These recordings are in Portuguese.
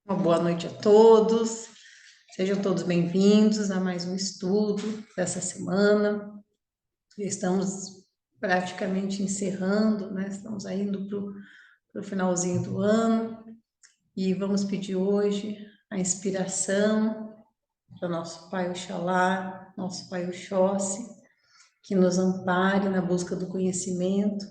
Uma boa noite a todos, sejam todos bem-vindos a mais um estudo dessa semana. Estamos praticamente encerrando, né? Estamos indo para o finalzinho do ano e vamos pedir hoje a inspiração para nosso Pai Oxalá, nosso Pai Oxóssi, que nos ampare na busca do conhecimento,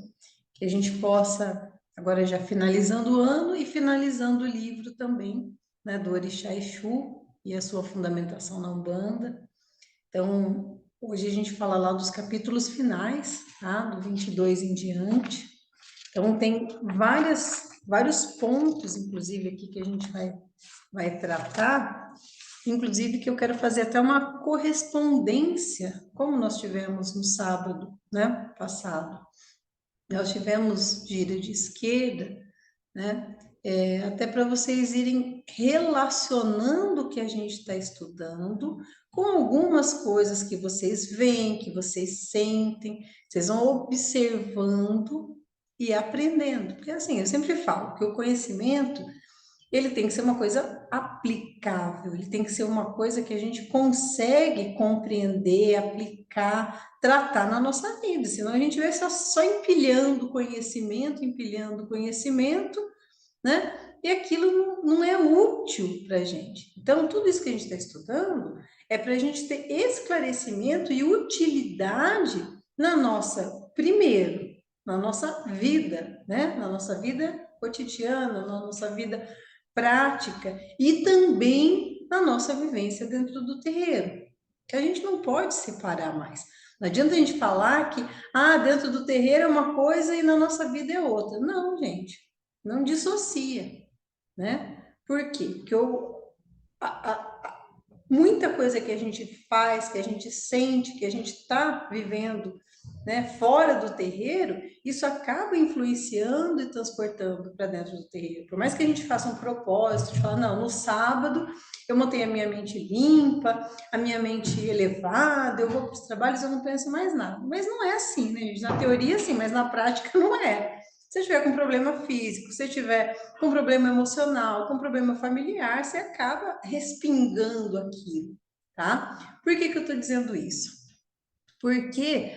que a gente possa, agora já finalizando o ano e finalizando o livro também, né, do Orixá Exu e a sua fundamentação na Umbanda. Então, hoje a gente fala lá dos capítulos finais, tá, do 22 em diante. Então, tem vários pontos, inclusive, aqui que a gente vai tratar, inclusive que eu quero fazer até uma correspondência, como nós tivemos no sábado, né, passado. Nós tivemos giro de esquerda, né? Até para vocês irem relacionando o que a gente está estudando com algumas coisas que vocês veem, que vocês sentem, vocês vão observando e aprendendo. Porque assim, eu sempre falo que o conhecimento ele tem que ser uma coisa aplicável, ele tem que ser uma coisa que a gente consegue compreender, aplicar, tratar na nossa vida, senão a gente vai só empilhando conhecimento, né? E aquilo não é útil para a gente. Então, tudo isso que a gente está estudando é para a gente ter esclarecimento e utilidade na nossa, primeiro, na nossa vida, né? Na nossa vida cotidiana, na nossa vida prática e também na nossa vivência dentro do terreiro, que a gente não pode separar mais. Não adianta a gente falar que dentro do terreiro é uma coisa e na nossa vida é outra. Não, gente, não dissocia, né? Por quê? Porque muita coisa que a gente faz, que a gente sente, que a gente está vivendo, né, fora do terreiro, isso acaba influenciando e transportando para dentro do terreiro. Por mais que a gente faça um propósito de falar, não, no sábado eu mantenho a minha mente limpa, a minha mente elevada, eu vou para os trabalhos, eu não penso mais nada. Mas não é assim, né, gente? Na teoria, sim, mas na prática não é. Se você tiver com problema físico, se você tiver com problema emocional, com problema familiar, você acaba respingando aquilo, tá? Por que eu estou dizendo isso? Porque,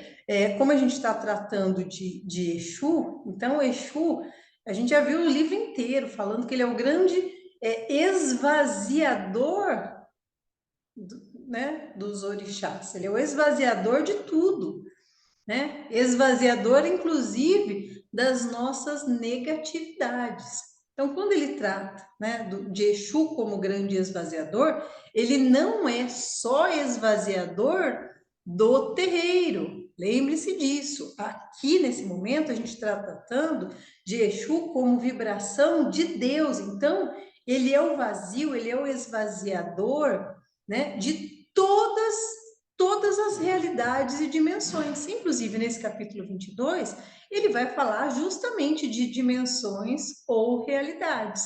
como a gente está tratando de Exu, então Exu, a gente já viu o livro inteiro falando que ele é o grande esvaziador, né, dos orixás, ele é o esvaziador de tudo, né? Esvaziador, inclusive, das nossas negatividades. Então, quando ele trata, né, de Exu como grande esvaziador, ele não é só esvaziador do terreiro. Lembre-se disso. Aqui, nesse momento, a gente está tratando de Exu como vibração de Deus. Então, ele é o vazio, ele é o esvaziador, né, de todas as realidades e dimensões. Inclusive, nesse capítulo 22, ele vai falar justamente de dimensões ou realidades,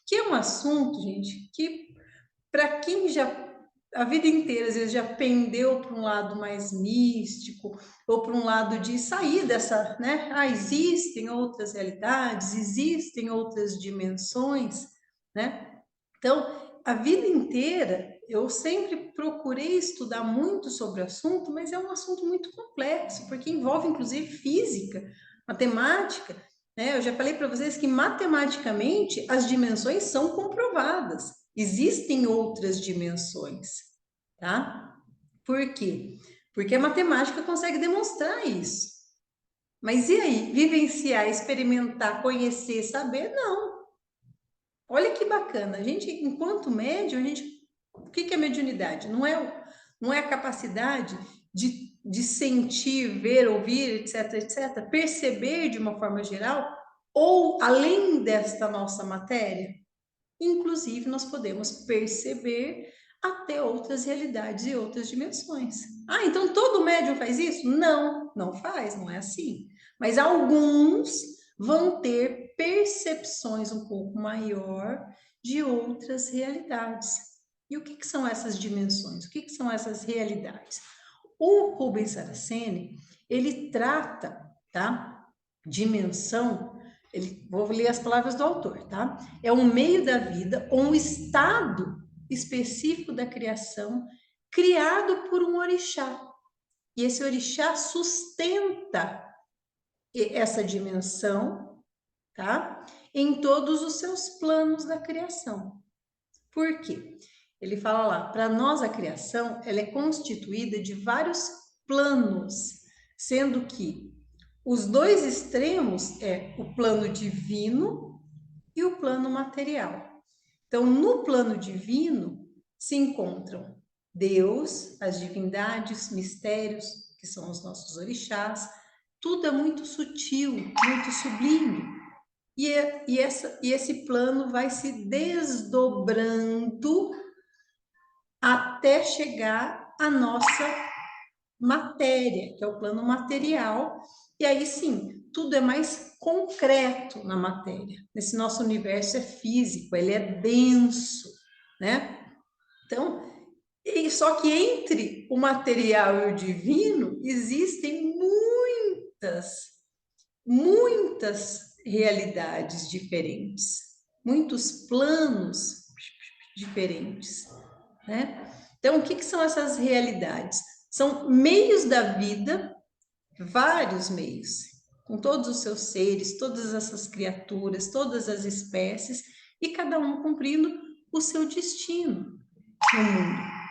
que é um assunto, gente, que para quem já a vida inteira, às vezes, já pendeu para um lado mais místico, ou para um lado de sair dessa, né? Existem outras realidades, existem outras dimensões, né? Então, a vida inteira, eu sempre procurei estudar muito sobre o assunto, mas é um assunto muito complexo, porque envolve, inclusive, física, matemática, né? Eu já falei para vocês que, matematicamente, as dimensões são comprovadas. Existem outras dimensões, tá? Por quê? Porque a matemática consegue demonstrar isso. Mas e aí? Vivenciar, experimentar, conhecer, saber? Não. Olha que bacana. A gente, enquanto médium, o que é mediunidade? Não é a capacidade de sentir, ver, ouvir, etc, etc, perceber de uma forma geral, ou além desta nossa matéria? Inclusive, nós podemos perceber até outras realidades e outras dimensões. Então todo médium faz isso? Não, não faz, não é assim. Mas alguns vão ter percepções um pouco maior de outras realidades. E o que são essas dimensões? O que são essas realidades? O Rubens Saraceni, ele trata, tá? Dimensão Vou ler as palavras do autor, tá? É um meio da vida ou um estado específico da criação criado por um orixá. E esse orixá sustenta essa dimensão, tá? Em todos os seus planos da criação. Por quê? Ele fala lá, para nós a criação, ela é constituída de vários planos, sendo que os dois extremos é o plano divino e o plano material. Então, no plano divino se encontram Deus, as divindades, mistérios, que são os nossos orixás, tudo é muito sutil, muito sublime. E esse plano vai se desdobrando até chegar à nossa matéria, que é o plano material, e aí sim, tudo é mais concreto na matéria. Esse nosso universo é físico, ele é denso, né? Então, só que entre o material e o divino existem muitas realidades diferentes, muitos planos diferentes, né? Então, o que são essas realidades? São meios da vida, vários meios, com todos os seus seres, todas essas criaturas, todas as espécies, e cada um cumprindo o seu destino no mundo.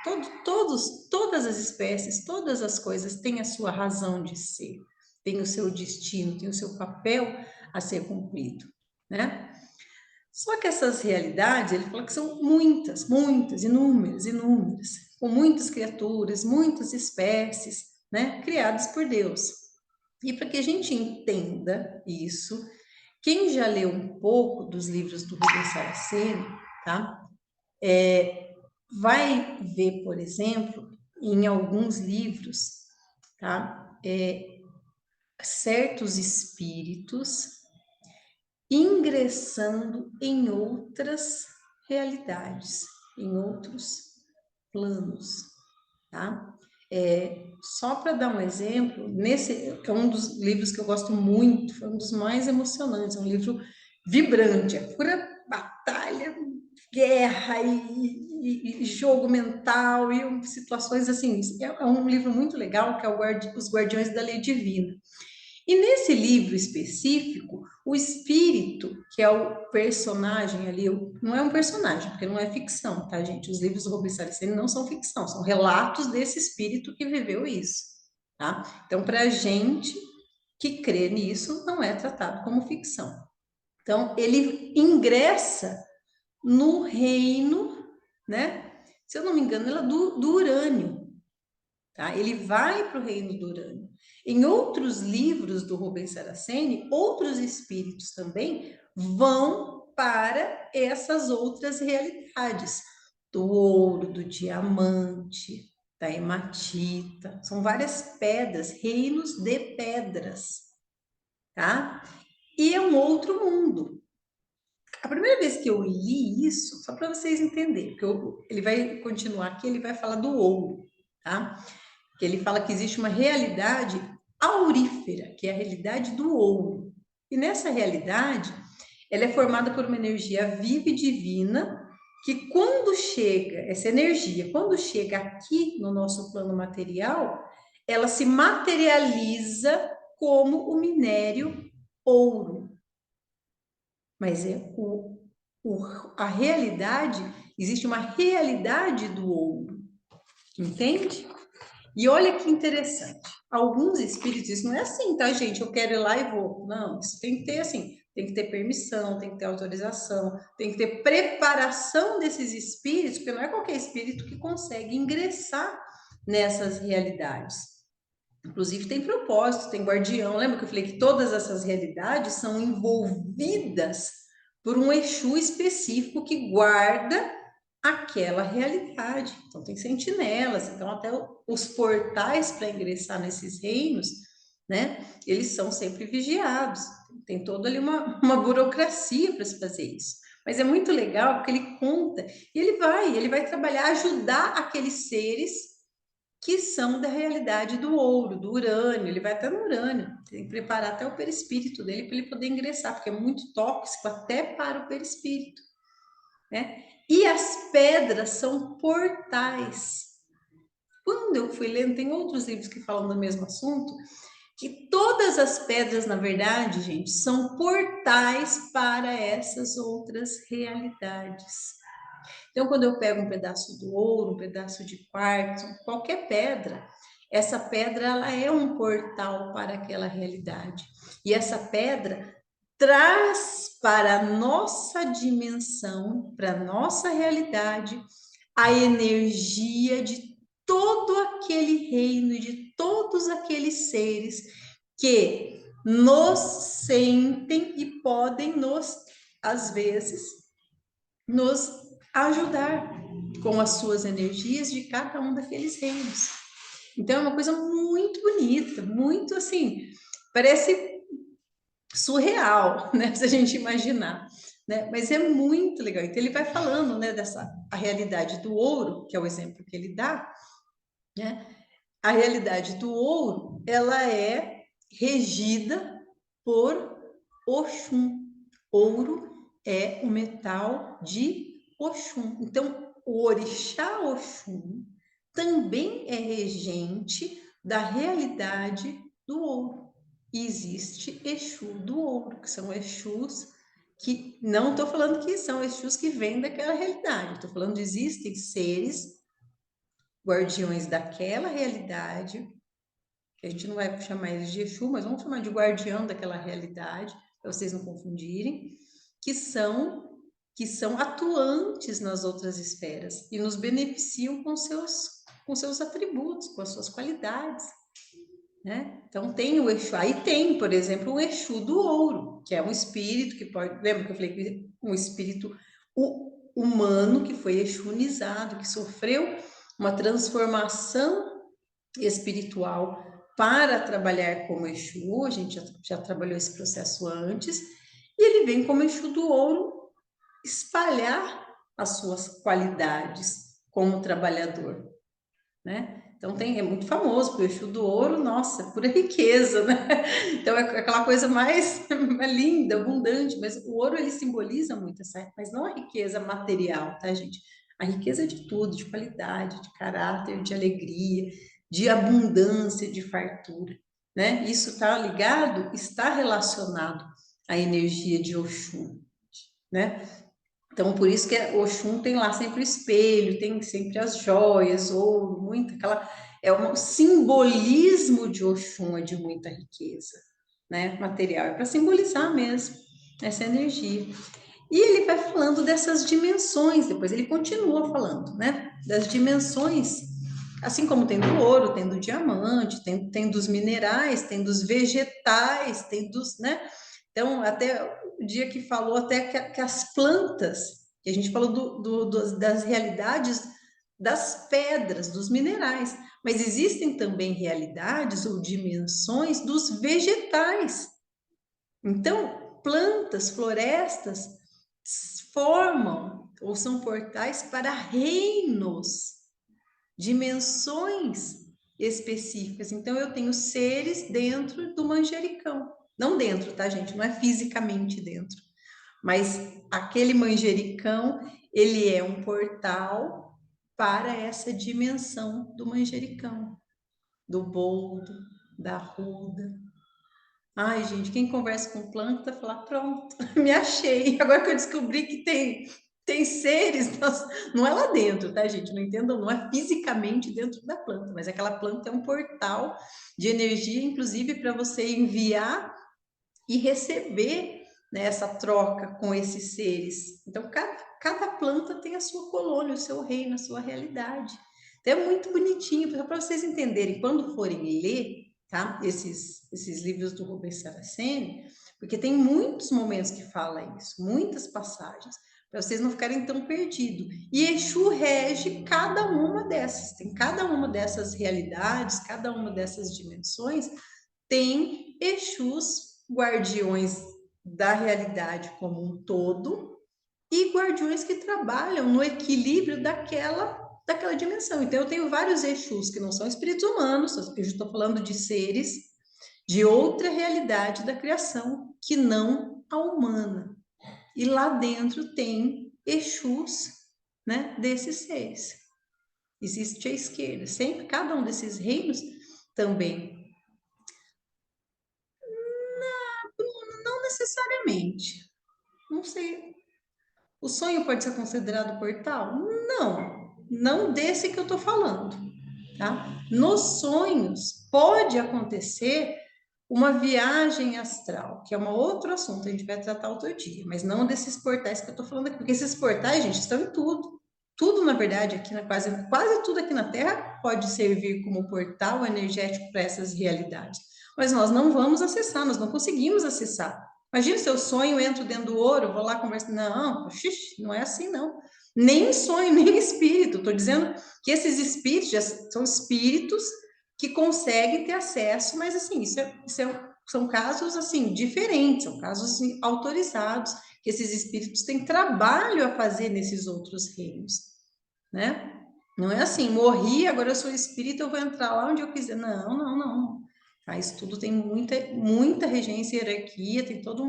Todas as espécies, todas as coisas têm a sua razão de ser, têm o seu destino, têm o seu papel a ser cumprido, né? Só que essas realidades, ele fala que são muitas, inúmeras, com muitas criaturas, muitas espécies, né, criadas por Deus. E para que a gente entenda isso, quem já leu um pouco dos livros do Rubens Saraceni, tá? Vai ver, por exemplo, em alguns livros, tá? Certos espíritos ingressando em outras realidades, em outros planos, tá? Só para dar um exemplo, nesse é um dos livros que eu gosto muito, foi um dos mais emocionantes, é um livro vibrante, é pura batalha, guerra e jogo mental e situações assim. É um livro muito legal que é Os Guardiões da Lei Divina. E nesse livro específico, o espírito, que é o personagem ali, não é um personagem, porque não é ficção, tá, gente? Os livros do Rubens Saraceni não são ficção, são relatos desse espírito que viveu isso, tá? Então, para a gente que crê nisso, não é tratado como ficção. Então, ele ingressa no reino, né? Se eu não me engano, ela do Urânio, tá? Ele vai para o reino do Urânio. Em outros livros do Rubens Saraceni, outros espíritos também vão para essas outras realidades, do ouro, do diamante, da hematita. São várias pedras, reinos de pedras, tá? E é um outro mundo. A primeira vez que eu li isso, só para vocês entenderem, porque ele vai continuar aqui, ele vai falar do ouro, tá? Que ele fala que existe uma realidade aurífera, que é a realidade do ouro. E nessa realidade, ela é formada por uma energia viva e divina, que quando chega, essa energia, quando chega aqui no nosso plano material, ela se materializa como o minério ouro. Mas a realidade, existe uma realidade do ouro, entende? E olha que interessante, alguns espíritos, isso não é assim, tá, gente? Eu quero ir lá e vou. Não, isso tem que ter assim, tem que ter permissão, tem que ter autorização, tem que ter preparação desses espíritos, porque não é qualquer espírito que consegue ingressar nessas realidades. Inclusive tem propósito, tem guardião. Lembra que eu falei que todas essas realidades são envolvidas por um Exu específico que guarda aquela realidade. Então, tem sentinelas, então até os portais para ingressar nesses reinos, né, eles são sempre vigiados. Tem toda ali uma burocracia para se fazer isso. Mas é muito legal porque ele conta, e ele vai trabalhar, ajudar aqueles seres que são da realidade do ouro, do urânio. Ele vai até no urânio, tem que preparar até o perispírito dele para ele poder ingressar, porque é muito tóxico até para o perispírito, né? E as pedras são portais. Quando eu fui lendo, tem outros livros que falam do mesmo assunto, que todas as pedras, na verdade, gente, são portais para essas outras realidades. Então, quando eu pego um pedaço do ouro, um pedaço de quartzo, qualquer pedra, essa pedra ela é um portal para aquela realidade. E essa pedra traz para a nossa dimensão, para a nossa realidade, a energia de todo aquele reino e de todos aqueles seres que nos sentem e podem nos, às vezes, nos ajudar com as suas energias de cada um daqueles reinos. Então é uma coisa muito bonita, muito assim, parece surreal, né, se a gente imaginar, né? Mas é muito legal. Então ele vai falando, né, dessa a realidade do ouro, que é o exemplo que ele dá, né? A realidade do ouro, ela é regida por Oxum. Ouro é o metal de Oxum. Então, o orixá Oxum também é regente da realidade do ouro. E existe Exu do ouro, que são Exus que não estou falando que são Exus que vêm daquela realidade, estou falando que existem seres guardiões daquela realidade, que a gente não vai chamar eles de Exu, mas vamos chamar de guardião daquela realidade, para vocês não confundirem, que são atuantes nas outras esferas e nos beneficiam com seus atributos, com as suas qualidades, né? Então tem o Exu, aí tem, por exemplo, o Exu do ouro, que é um espírito que pode, lembra que eu falei que um espírito humano que foi exunizado, que sofreu uma transformação espiritual para trabalhar como Exu, a gente já trabalhou esse processo antes, e ele vem como Exu do ouro espalhar as suas qualidades como trabalhador, né? Então é muito famoso, porque o Exu do ouro, nossa, pura riqueza, né? Então é aquela coisa mais linda, abundante, mas o ouro ele simboliza muito essa, mas não a riqueza material, tá, gente? A riqueza de tudo, de qualidade, de caráter, de alegria, de abundância, de fartura, né? Isso está ligado, está relacionado à energia de Oxum, né? Então, por isso que o Oxum tem lá sempre o espelho, tem sempre as joias, ouro, muita aquela. É um simbolismo de Oxum, é de muita riqueza, né? Material, é para simbolizar mesmo essa energia. E ele vai falando dessas dimensões, depois ele continua falando, né? Das dimensões, assim como tem do ouro, tem do diamante, tem dos minerais, tem dos vegetais, tem dos, né? Então, até o dia que falou até que as plantas, que a gente falou das realidades das pedras, dos minerais, mas existem também realidades ou dimensões dos vegetais. Então, plantas, florestas formam ou são portais para reinos, dimensões específicas. Então, eu tenho seres dentro do manjericão. Não dentro, tá, gente? Não é fisicamente dentro. Mas aquele manjericão, ele é um portal para essa dimensão do manjericão, do boldo, da arruda. Ai, gente, quem conversa com planta fala, pronto, me achei. Agora que eu descobri que tem seres, não é lá dentro, tá, gente? Não entendam, não é fisicamente dentro da planta, mas aquela planta é um portal de energia, inclusive para você enviar e receber, né, essa troca com esses seres. Então, cada planta tem a sua colônia, o seu reino, a sua realidade. Então, é muito bonitinho, para vocês entenderem, quando forem ler, tá, esses livros do Rubens Saraceni, porque tem muitos momentos que fala isso, muitas passagens, para vocês não ficarem tão perdidos. E Exu rege cada uma dessas, tem cada uma dessas realidades, cada uma dessas dimensões, tem Exus guardiões da realidade como um todo e guardiões que trabalham no equilíbrio daquela daquela dimensão. Então, eu tenho vários Exus que não são espíritos humanos, eu estou falando de seres de outra realidade da criação, que não a humana. E lá dentro tem Exus, né, desses seres. Existe a esquerda, sempre cada um desses reinos também. Não necessariamente. Não sei. O sonho pode ser considerado portal? Não, não desse que eu estou falando, tá? Nos sonhos pode acontecer uma viagem astral, que é um outro assunto, a gente vai tratar outro dia, mas não desses portais que eu estou falando aqui, porque esses portais, gente, estão em tudo. Tudo, na verdade, aqui na quase tudo aqui na Terra pode servir como portal energético para essas realidades. Mas nós não vamos acessar, nós não conseguimos acessar. Imagina se eu sonho, entro dentro do ouro, vou lá conversar. Não, xixi, não é assim, não. Nem sonho, nem espírito. Estou dizendo que esses espíritos já são espíritos que conseguem ter acesso, mas assim, são casos assim diferentes, são casos assim, autorizados, que esses espíritos têm trabalho a fazer nesses outros reinos, né? Não é assim, morri, agora eu sou espírito, eu vou entrar lá onde eu quiser. Não, não, não. Tá? Isso tudo tem muita regência e hierarquia, tem toda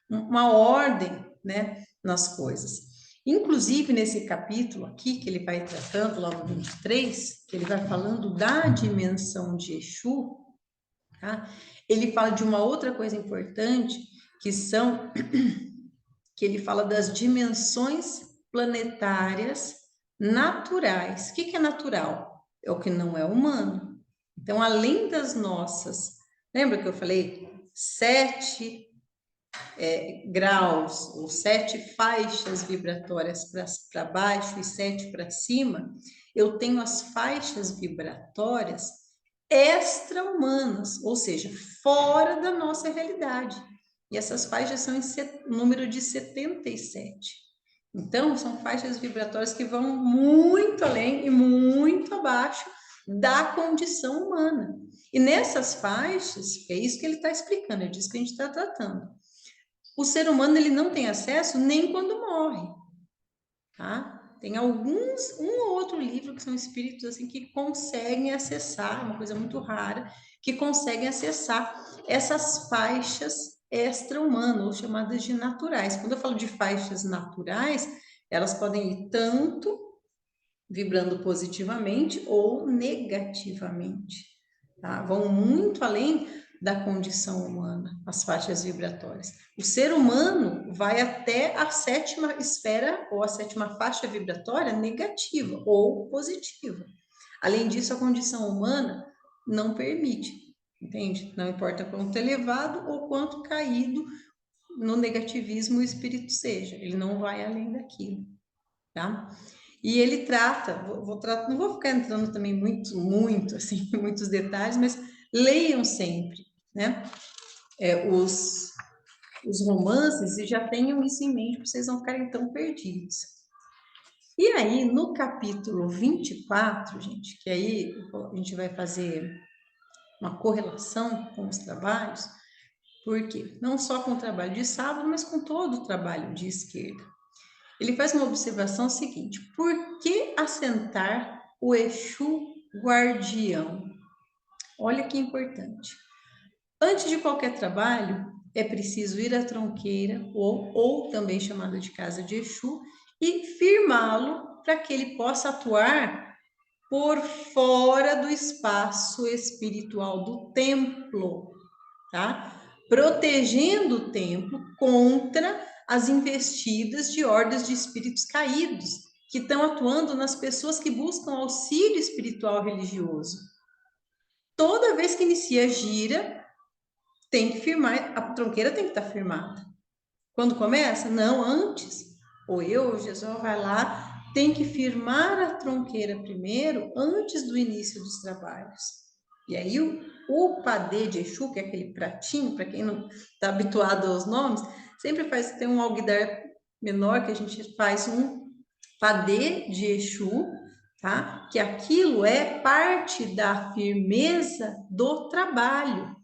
uma ordem, né, nas coisas. Inclusive, nesse capítulo aqui, que ele vai tratando, lá no 23, que ele vai falando da dimensão de Exu, tá? Ele fala de uma outra coisa importante, que ele fala das dimensões planetárias naturais. O que é natural? É o que não é humano. Então, além das nossas, lembra que eu falei 7 graus ou 7 faixas vibratórias para baixo e 7 para cima? Eu tenho as faixas vibratórias extra-humanas, ou seja, fora da nossa realidade. E essas faixas são em número de 77. Então, são faixas vibratórias que vão muito além e muito abaixo da condição humana. E nessas faixas, é isso que ele está explicando, é disso que a gente está tratando. O ser humano ele não tem acesso nem quando morre, tá? Tem um ou outro livro que são espíritos assim que conseguem acessar, uma coisa muito rara, que conseguem acessar essas faixas extra-humanas, ou chamadas de naturais. Quando eu falo de faixas naturais, elas podem ir tanto vibrando positivamente ou negativamente, tá? Vão muito além da condição humana, as faixas vibratórias. O ser humano vai até a 7ª esfera ou a 7ª faixa vibratória negativa ou positiva. Além disso, a condição humana não permite, entende? Não importa quanto elevado ou quanto caído no negativismo o espírito seja, ele não vai além daquilo, tá? E ele trata, não vou ficar entrando também muito, assim, em muitos detalhes, mas leiam sempre, né? Os romances e já tenham isso em mente para vocês não ficarem tão perdidos. E aí, no capítulo 24, gente, que aí a gente vai fazer uma correlação com os trabalhos, porque não só com o trabalho de sábado, mas com todo o trabalho de esquerda. Ele faz uma observação seguinte: por que assentar o Exu guardião? Olha que importante. Antes de qualquer trabalho, é preciso ir à tronqueira, ou também chamada de casa de Exu, e firmá-lo para que ele possa atuar por fora do espaço espiritual do templo, tá? Protegendo o templo contra as investidas de hordas de espíritos caídos que estão atuando nas pessoas que buscam auxílio espiritual religioso. Toda vez que inicia a gira, tem que firmar, a tronqueira tem que estar firmada. Quando começa? Não, antes. Ou Jesus vai lá, tem que firmar a tronqueira primeiro, antes do início dos trabalhos. E aí o padê de Exu, que é aquele pratinho, para quem não está habituado aos nomes, sempre tem um alguidar menor que a gente faz um padê de Exu, tá? Que aquilo é parte da firmeza do trabalho.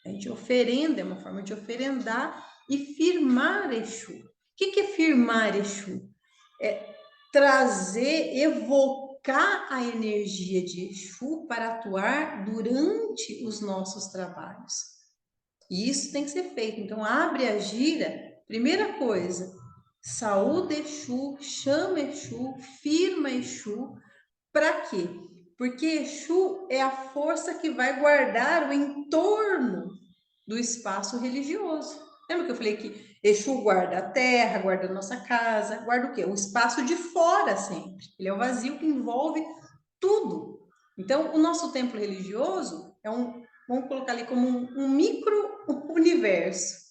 A gente oferenda, é uma forma de oferendar e firmar Exu. O que é firmar Exu? É trazer, evocar invocar a energia de Exu para atuar durante os nossos trabalhos. E isso tem que ser feito. Então, abre a gira, primeira coisa, saúde Exu, chama Exu, firma Exu. Para quê? Porque Exu é a força que vai guardar o entorno do espaço religioso. Lembra que eu falei que Exu guarda a terra, guarda a nossa casa, guarda o quê? O espaço de fora sempre. Ele é o vazio que envolve tudo. Então, o nosso templo religioso é vamos colocar ali como um micro-universo.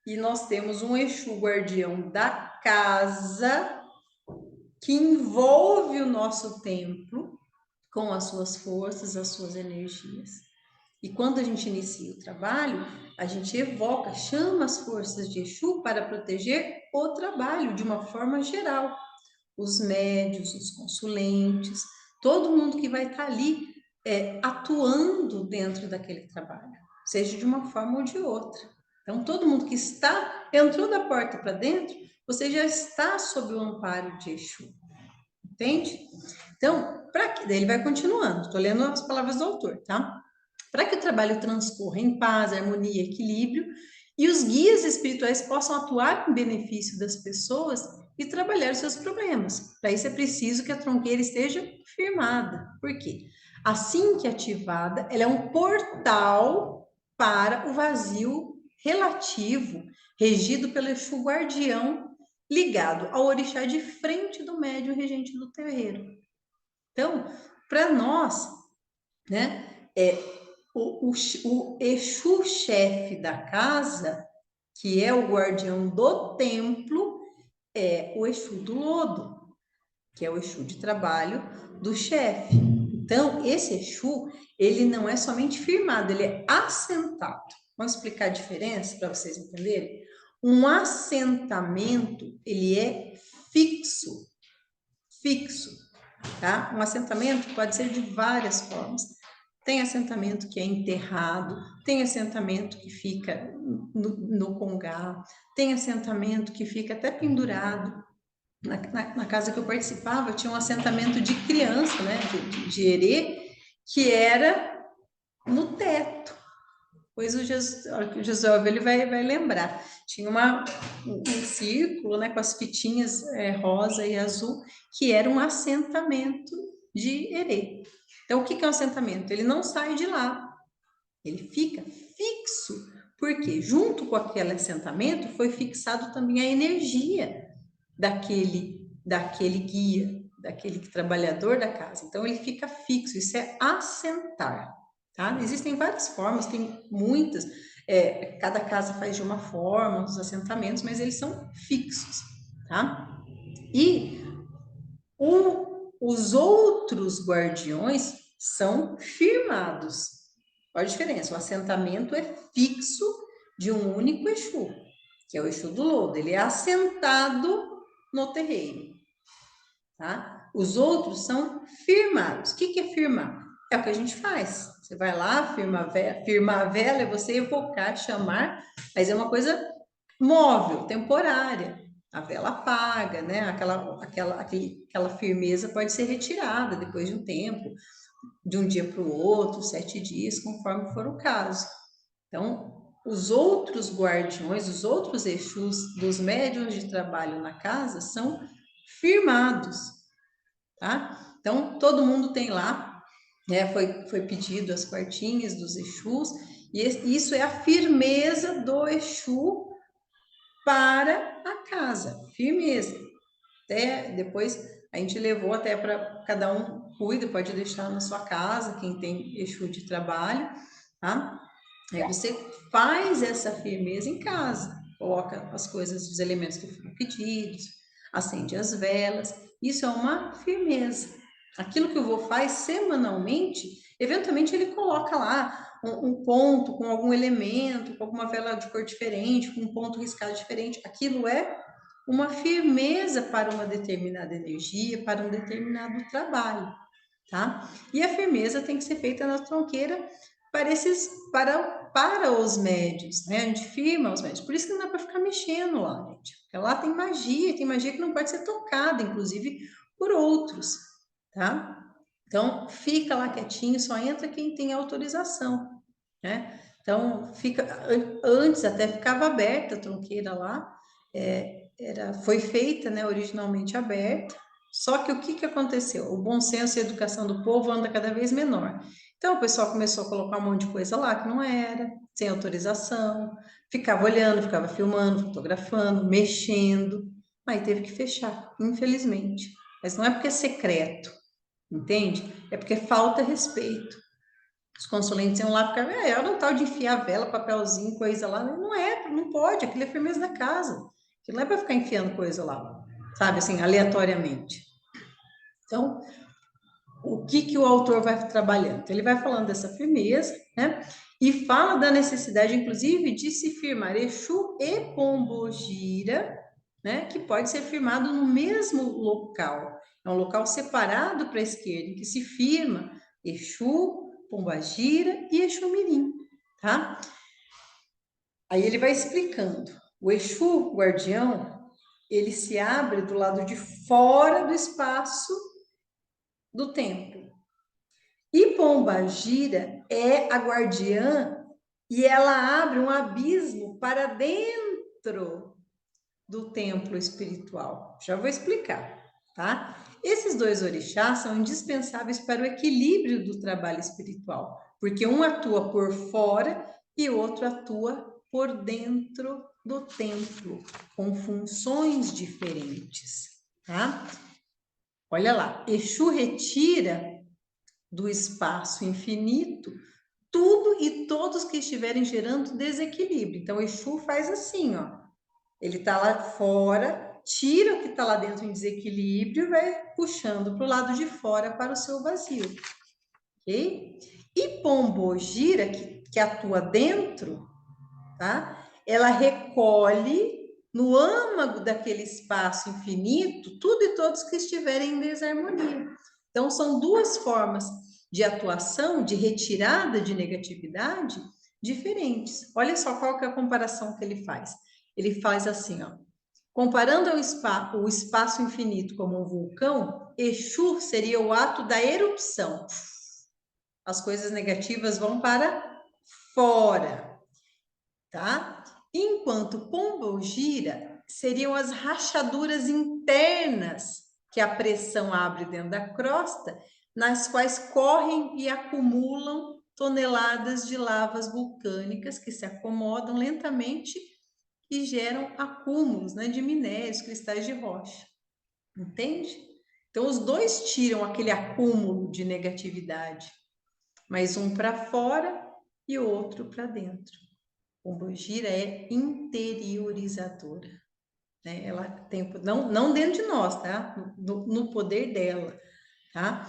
E nós temos um Exu guardião da casa que envolve o nosso templo com as suas forças, as suas energias. E quando a gente inicia o trabalho, a gente evoca, chama as forças de Exu para proteger o trabalho de uma forma geral. Os médios, os consulentes, todo mundo que vai estar ali atuando dentro daquele trabalho, seja de uma forma ou de outra. Então, todo mundo que entrou da porta para dentro, você já está sob o amparo de Exu. Entende? Então, daí ele vai continuando, estou lendo as palavras do autor, tá? Para que o trabalho transcorra em paz, harmonia, equilíbrio e os guias espirituais possam atuar em benefício das pessoas e trabalhar os seus problemas. Para isso é preciso que a tronqueira esteja firmada. Por quê? Assim que ativada, ela é um portal para o vazio relativo, regido pelo Exu guardião, ligado ao orixá de frente do médium regente do terreiro. Então, para nós, né, o Exu chefe da casa, que é o guardião do templo, é o Exu do lodo, que é o Exu de trabalho do chefe. Então, esse Exu, ele não é somente firmado, ele é assentado. Vamos explicar a diferença para vocês entenderem? Um assentamento, ele é fixo, tá? Um assentamento pode ser de várias formas. Tem assentamento que é enterrado, tem assentamento que fica no congá, tem assentamento que fica até pendurado. Na casa que eu participava, tinha um assentamento de criança, né, de erê, que era no teto. Pois o Josué ele vai lembrar. Tinha um círculo, né, com as fitinhas rosa e azul, que era um assentamento de erê. Então, o que é um assentamento? Ele não sai de lá, ele fica fixo, porque junto com aquele assentamento foi fixado também a energia daquele guia, daquele trabalhador da casa. Então, ele fica fixo, isso é assentar. Tá? Existem várias formas, tem muitas, cada casa faz de uma forma, os assentamentos, mas eles são fixos, tá? E os outros guardiões são firmados. Qual a diferença? O assentamento é fixo de um único Exu, que é o Exu do lodo. Ele é assentado no terreiro, tá? Os outros são firmados. O que é firmar? É o que a gente faz. Você vai lá, firmar a vela é você evocar, chamar, mas é uma coisa móvel, temporária. A vela apaga, né? Aquela firmeza pode ser retirada depois de um tempo, de um dia para o outro, 7 dias, conforme for o caso. Então, os outros guardiões, os outros Exus dos médiuns de trabalho na casa são firmados, tá? Então, todo mundo tem lá, né? Foi pedido as quartinhas dos Exus, e isso é a firmeza do Exu para a casa, firmeza. Até depois a gente levou até para cada um cuida, pode deixar na sua casa, quem tem Exu de trabalho, tá? Aí você faz essa firmeza em casa, coloca as coisas, os elementos que foram pedidos, acende as velas, isso é uma firmeza. Aquilo que o vô faz semanalmente, eventualmente ele coloca lá um ponto com algum elemento, com alguma vela de cor diferente, com um ponto riscado diferente. Aquilo é uma firmeza para uma determinada energia, para um determinado trabalho, tá? E a firmeza tem que ser feita na tronqueira para os médios, né? A gente firma os médios. Por isso que não dá para ficar mexendo lá, gente. Porque lá tem magia que não pode ser tocada, inclusive por outros. tá? Então, fica lá quietinho, só entra quem tem autorização, né? Então, antes até ficava aberta a tronqueira lá, foi feita, né, originalmente aberta, só que o que que aconteceu? O bom senso e a educação do povo anda cada vez menor. Então, o pessoal começou a colocar um monte de coisa lá que não era, sem autorização, ficava olhando, ficava filmando, fotografando, mexendo, aí teve que fechar, infelizmente. Mas não é porque é secreto, entende? É porque falta respeito. Os consulentes iam lá ficar, era um tal de enfiar vela, papelzinho, coisa lá. Não é, não pode, aquilo é firmeza da casa. Aquilo não é para ficar enfiando coisa lá, sabe, assim, aleatoriamente. Então, o que que o autor vai trabalhando? Então, ele vai falando dessa firmeza, né? E fala da necessidade, inclusive, de se firmar Exu e Pombogira, né? Que pode ser firmado no mesmo local. É um local separado para a esquerda, em que se firma Exu, Pombagira e Exu Mirim, tá? Aí ele vai explicando. O Exu, guardião, ele se abre do lado de fora do espaço do templo. E Pombagira é a guardiã e ela abre um abismo para dentro do templo espiritual. Já vou explicar, tá? Esses dois orixás são indispensáveis para o equilíbrio do trabalho espiritual, porque um atua por fora e o outro atua por dentro do templo, com funções diferentes, tá? Olha lá, Exu retira do espaço infinito tudo e todos que estiverem gerando desequilíbrio. Então, Exu faz assim, ó. Ele está lá fora, tira o que está lá dentro em desequilíbrio e vai puxando para o lado de fora para o seu vazio, ok? E Pombogira, que atua dentro, tá? Ela recolhe no âmago daquele espaço infinito tudo e todos que estiverem em desarmonia. Então, são duas formas de atuação, de retirada de negatividade diferentes. Olha só qual que é a comparação que ele faz. Ele faz assim, ó. Comparando o espaço infinito como um vulcão, Exu seria o ato da erupção. As coisas negativas vão para fora, tá? Enquanto Pombogira seriam as rachaduras internas que a pressão abre dentro da crosta, nas quais correm e acumulam toneladas de lavas vulcânicas que se acomodam lentamente e geram acúmulos, né, de minérios, cristais de rocha. Entende? Então, os dois tiram aquele acúmulo de negatividade, mas um para fora e o outro para dentro. Pombogira é interiorizadora, né? Ela tem, não dentro de nós, tá? No poder dela, tá?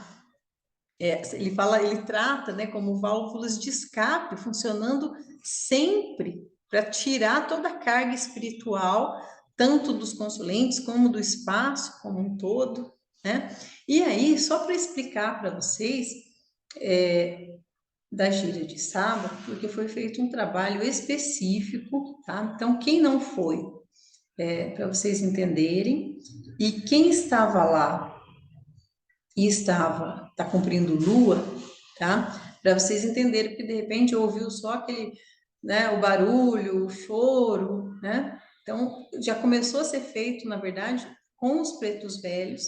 Ele trata, né, como válvulas de escape, funcionando sempre para tirar toda a carga espiritual, tanto dos consulentes como do espaço como um todo, né? E aí, só para explicar para vocês, da gira de sábado, porque foi feito um trabalho específico, tá? Então, quem não foi, para vocês entenderem, e quem estava lá e está cumprindo lua, tá? Para vocês entenderem, porque de repente ouviu só aquele, né, o barulho, o choro, né? Então, já começou a ser feito, na verdade, com os pretos velhos,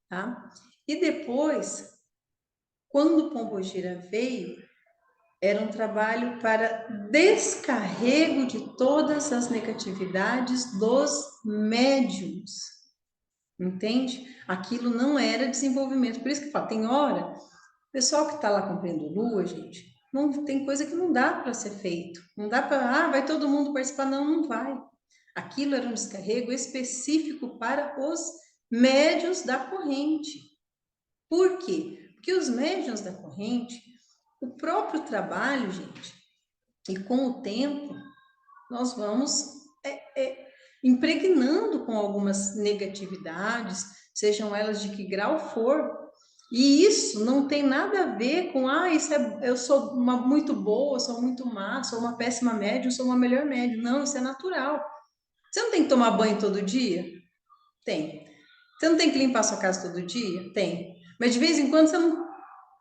tá? E depois, quando o Pombogira veio, era um trabalho para descarrego de todas as negatividades dos médiums, entende? Aquilo não era desenvolvimento. Por isso que fala, tem hora, o pessoal que está lá cumprindo lua, gente, não tem coisa que não dá para ser feito. Não dá para, vai todo mundo participar. Não, não vai. Aquilo era um descarrego específico para os médiuns da corrente. Por quê? Porque os médiuns da corrente, o próprio trabalho, gente, e com o tempo, nós vamos impregnando com algumas negatividades, sejam elas de que grau for. E isso não tem nada a ver com, eu sou muito boa, sou muito má, sou uma péssima médium, sou uma melhor médium. Não, isso é natural. Você não tem que tomar banho todo dia? Tem. Você não tem que limpar sua casa todo dia? Tem. Mas de vez em quando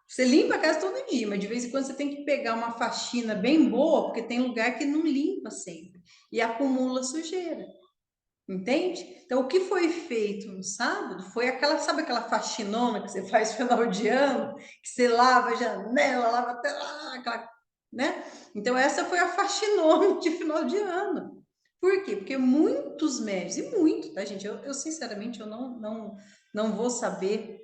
você limpa a casa todo dia, mas de vez em quando você tem que pegar uma faxina bem boa, porque tem lugar que não limpa sempre e acumula sujeira. Entende? Então, o que foi feito no sábado foi aquela, sabe aquela faxinona que você faz no final de ano, que você lava a janela, lava até lá, aquela, né? Então, essa foi a faxinona de final de ano. Por quê? Porque muitos médicos, e muito, tá, gente? Eu sinceramente, eu não vou saber,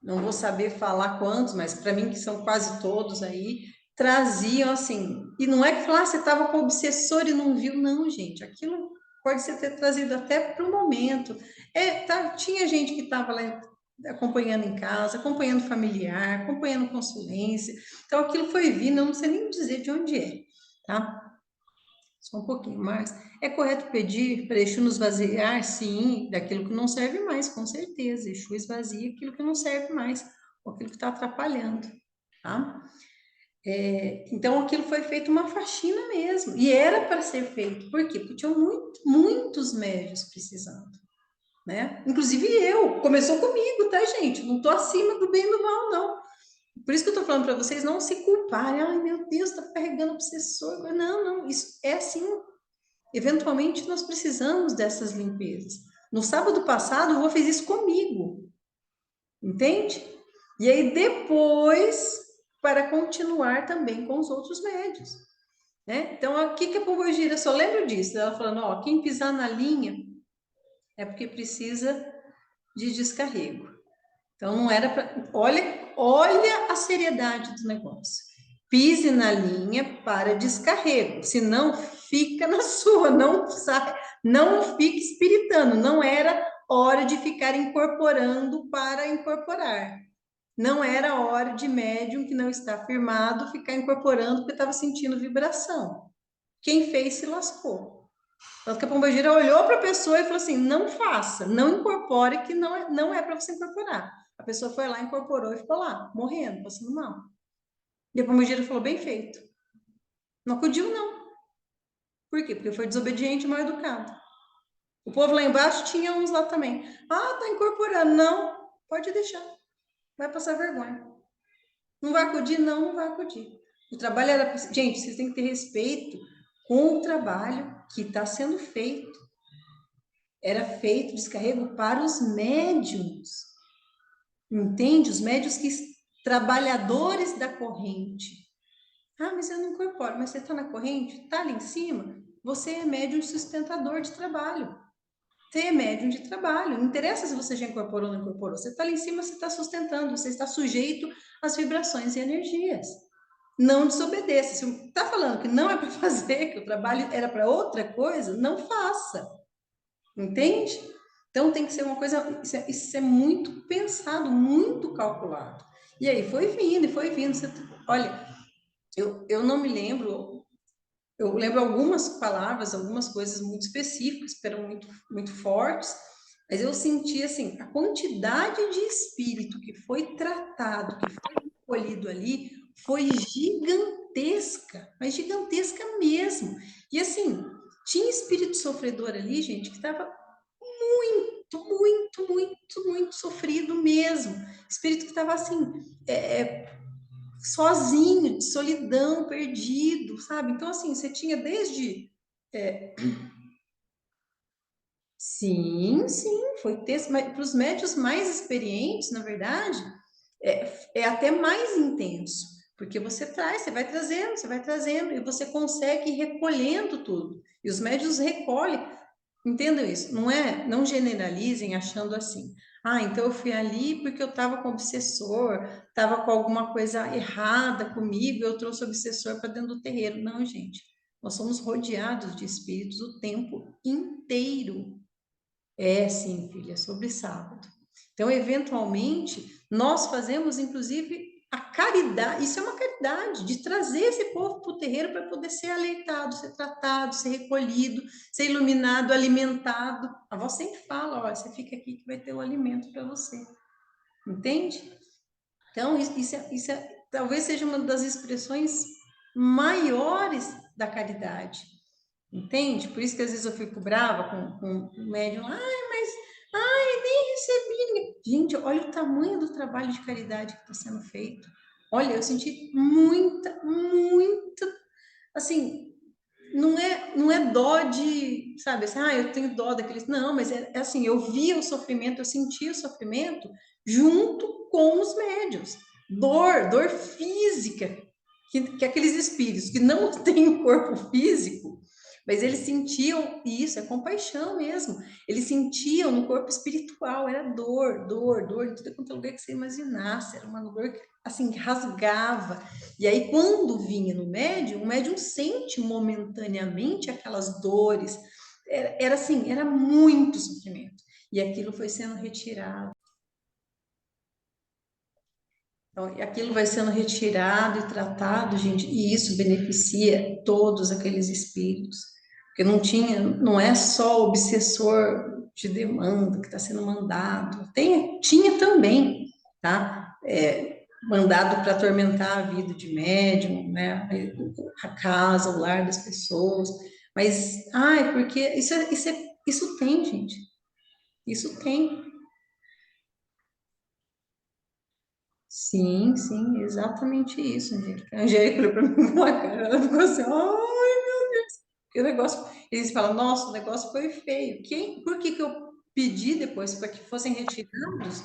não vou saber falar quantos, mas para mim, que são quase todos aí, traziam assim. E não é que falar, você estava com o obsessor e não viu, não, gente. Aquilo pode ser ter trazido até para o momento. Tinha gente que estava lá acompanhando em casa, acompanhando familiar, acompanhando consulência. Então, aquilo foi vindo, eu não sei nem dizer de onde é, tá? Só um pouquinho mais. É correto pedir para Exu nos vaziar, sim, daquilo que não serve mais, com certeza. Exu esvazia aquilo que não serve mais, ou aquilo que está atrapalhando, tá? Então, aquilo foi feito uma faxina mesmo, e era para ser feito. Por quê? Porque tinham muitos médios precisando, né? Inclusive eu, começou comigo, tá, gente? Não estou acima do bem e do mal, não. Por isso que eu estou falando para vocês não se culparem. Ai, meu Deus, está carregando obsessor. Não, isso é assim. Eventualmente, nós precisamos dessas limpezas. No sábado passado, o vô fez isso comigo, entende? E aí, depois, para continuar também com os outros médios, né? Então, aqui que a Pombogira, só lembro disso, ela falando, ó, quem pisar na linha é porque precisa de descarrego. Então, não era para... Olha a seriedade do negócio. Pise na linha para descarrego, senão fica na sua, não sai, não fique espiritando, não era hora de ficar incorporando para incorporar. Não era hora de médium que não está firmado ficar incorporando porque estava sentindo vibração. Quem fez se lascou. Tanto que a pombagira olhou para a pessoa e falou assim: não faça, não incorpore, que não é para você incorporar. A pessoa foi lá, incorporou e ficou lá, morrendo, passando mal. E a pombagira falou: bem feito. Não acudiu, não. Por quê? Porque foi desobediente e mal educado. O povo lá embaixo tinha uns lá também. Ah, tá incorporando. Não, pode deixar. Vai passar vergonha. Não vai acudir? Não vai acudir. O trabalho era. Gente, vocês têm que ter respeito com o trabalho que está sendo feito. Era feito descarrego para os médiums. Entende? Os médios trabalhadores da corrente. Ah, mas eu não incorporo. Mas você está na corrente? Está ali em cima? Você é médium sustentador de trabalho. Você é médium de trabalho. Não interessa se você já incorporou ou não incorporou. Você está ali em cima, você está sustentando. Você está sujeito às vibrações e energias. Não desobedeça. Se está falando que não é para fazer, que o trabalho era para outra coisa, não faça. Entende? Então tem que ser uma coisa, isso é muito pensado, muito calculado. E aí foi vindo, e foi vindo. Olha, eu não me lembro, eu lembro algumas palavras, algumas coisas muito específicas, que eram muito fortes, mas eu senti assim, a quantidade de espírito que foi tratado, que foi recolhido ali, foi gigantesca, mas gigantesca mesmo. E assim, tinha espírito sofredor ali, gente, que estava muito sofrido mesmo. Espírito que estava assim, sozinho, de solidão, perdido, sabe? Então, assim, você tinha desde. Sim, foi texto, mas para os médios mais experientes, na verdade, é até mais intenso, porque você vai trazendo, e você consegue ir recolhendo tudo. E os médios recolhem. Entendam isso, não generalizem achando assim. Ah, então eu fui ali porque eu estava com obsessor, estava com alguma coisa errada comigo, eu trouxe o obsessor para dentro do terreiro. Não, gente, nós somos rodeados de espíritos o tempo inteiro. É, sim, filha, sobre sábado. Então, eventualmente, nós fazemos, inclusive, a caridade, isso é uma caridade, de trazer esse povo para o terreiro para poder ser alertado, ser tratado, ser recolhido, ser iluminado, alimentado. A avó sempre fala, ó, você fica aqui que vai ter o alimento para você. Entende? Então, talvez seja uma das expressões maiores da caridade. Entende? Por isso que às vezes eu fico brava com o médium. Ai, mas recebi ninguém. Gente, olha o tamanho do trabalho de caridade que está sendo feito. Olha, eu senti muita, muita, assim, não é dó de, sabe, assim, eu tenho dó daqueles, não, mas é assim, eu via o sofrimento, eu sentia o sofrimento junto com os médios, dor física, que aqueles espíritos que não têm um corpo físico, mas eles sentiam, e isso é compaixão mesmo, eles sentiam no corpo espiritual, era dor, em tudo quanto é lugar que você imaginasse, era uma dor que, assim, rasgava. E aí, quando vinha no médium, o médium sente momentaneamente aquelas dores, era assim, era muito sofrimento, e aquilo foi sendo retirado. Então, aquilo vai sendo retirado e tratado, gente, e isso beneficia todos aqueles espíritos, porque não é só o obsessor de demanda que está sendo mandado, tinha também, tá? Mandado para atormentar a vida de médium, né? A casa, o lar das pessoas, mas, porque isso tem, gente, isso tem. Sim, sim, exatamente isso, gente. A Angélica olhou para mim com uma cara, ela ficou assim, ai, que o negócio. Eles falam, nossa, o negócio foi feio. Por que que eu pedi depois para que fossem retirados,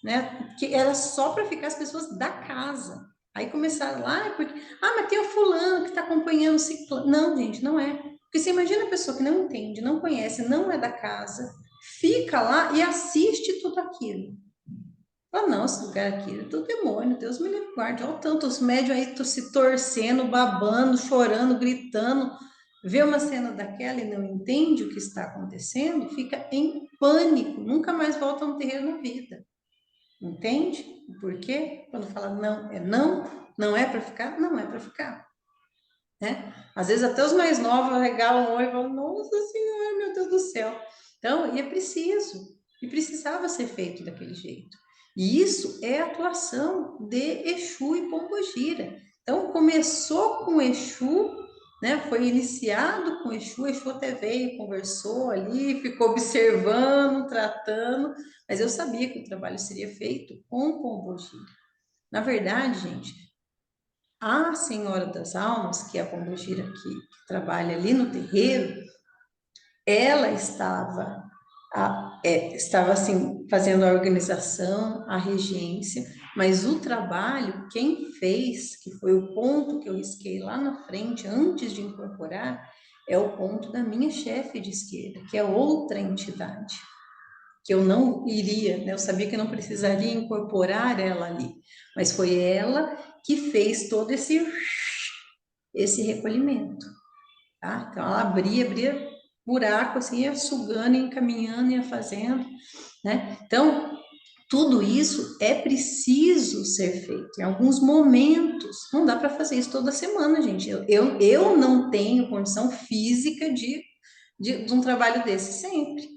né? Que era só para ficar as pessoas da casa. Aí começaram lá, porque, mas tem o fulano que está acompanhando o ciclano. Não, gente, não é. Porque você imagina a pessoa que não entende, não conhece, não é da casa, fica lá e assiste tudo aquilo. Não, esse lugar aqui é do demônio, Deus me livre, guarde. Olha tantos médios aí se torcendo, babando, chorando, gritando. Vê uma cena daquela e não entende o que está acontecendo, fica em pânico, nunca mais volta a um terreiro na vida. Entende? Por quê? Quando fala não, não é para ficar, não é para ficar. Né? Às vezes até os mais novos regalam o olho e falam, nossa Senhora, meu Deus do céu. Então, e é preciso, e precisava ser feito daquele jeito. E isso é atuação de Exu e Pombogira. Então, começou com Exu, né? Foi iniciado com Exu até veio, conversou ali, ficou observando, tratando, mas eu sabia que o trabalho seria feito com Pombogira. Na verdade, gente, a Senhora das Almas, que é a Pombogira que trabalha ali no terreiro, ela estava assim fazendo a organização, a regência, mas o trabalho quem fez, que foi o ponto que eu risquei lá na frente antes de incorporar, é o ponto da minha chefe de esquerda, que é outra entidade, que eu não iria, né? Eu sabia que eu não precisaria incorporar ela ali, mas foi ela que fez todo esse recolhimento, tá? Então ela abria buraco assim, ia sugando, ia encaminhando, ia fazendo, né? Então tudo isso é preciso ser feito em alguns momentos. Não dá para fazer isso toda semana, gente. Eu não tenho condição física de um trabalho desse sempre.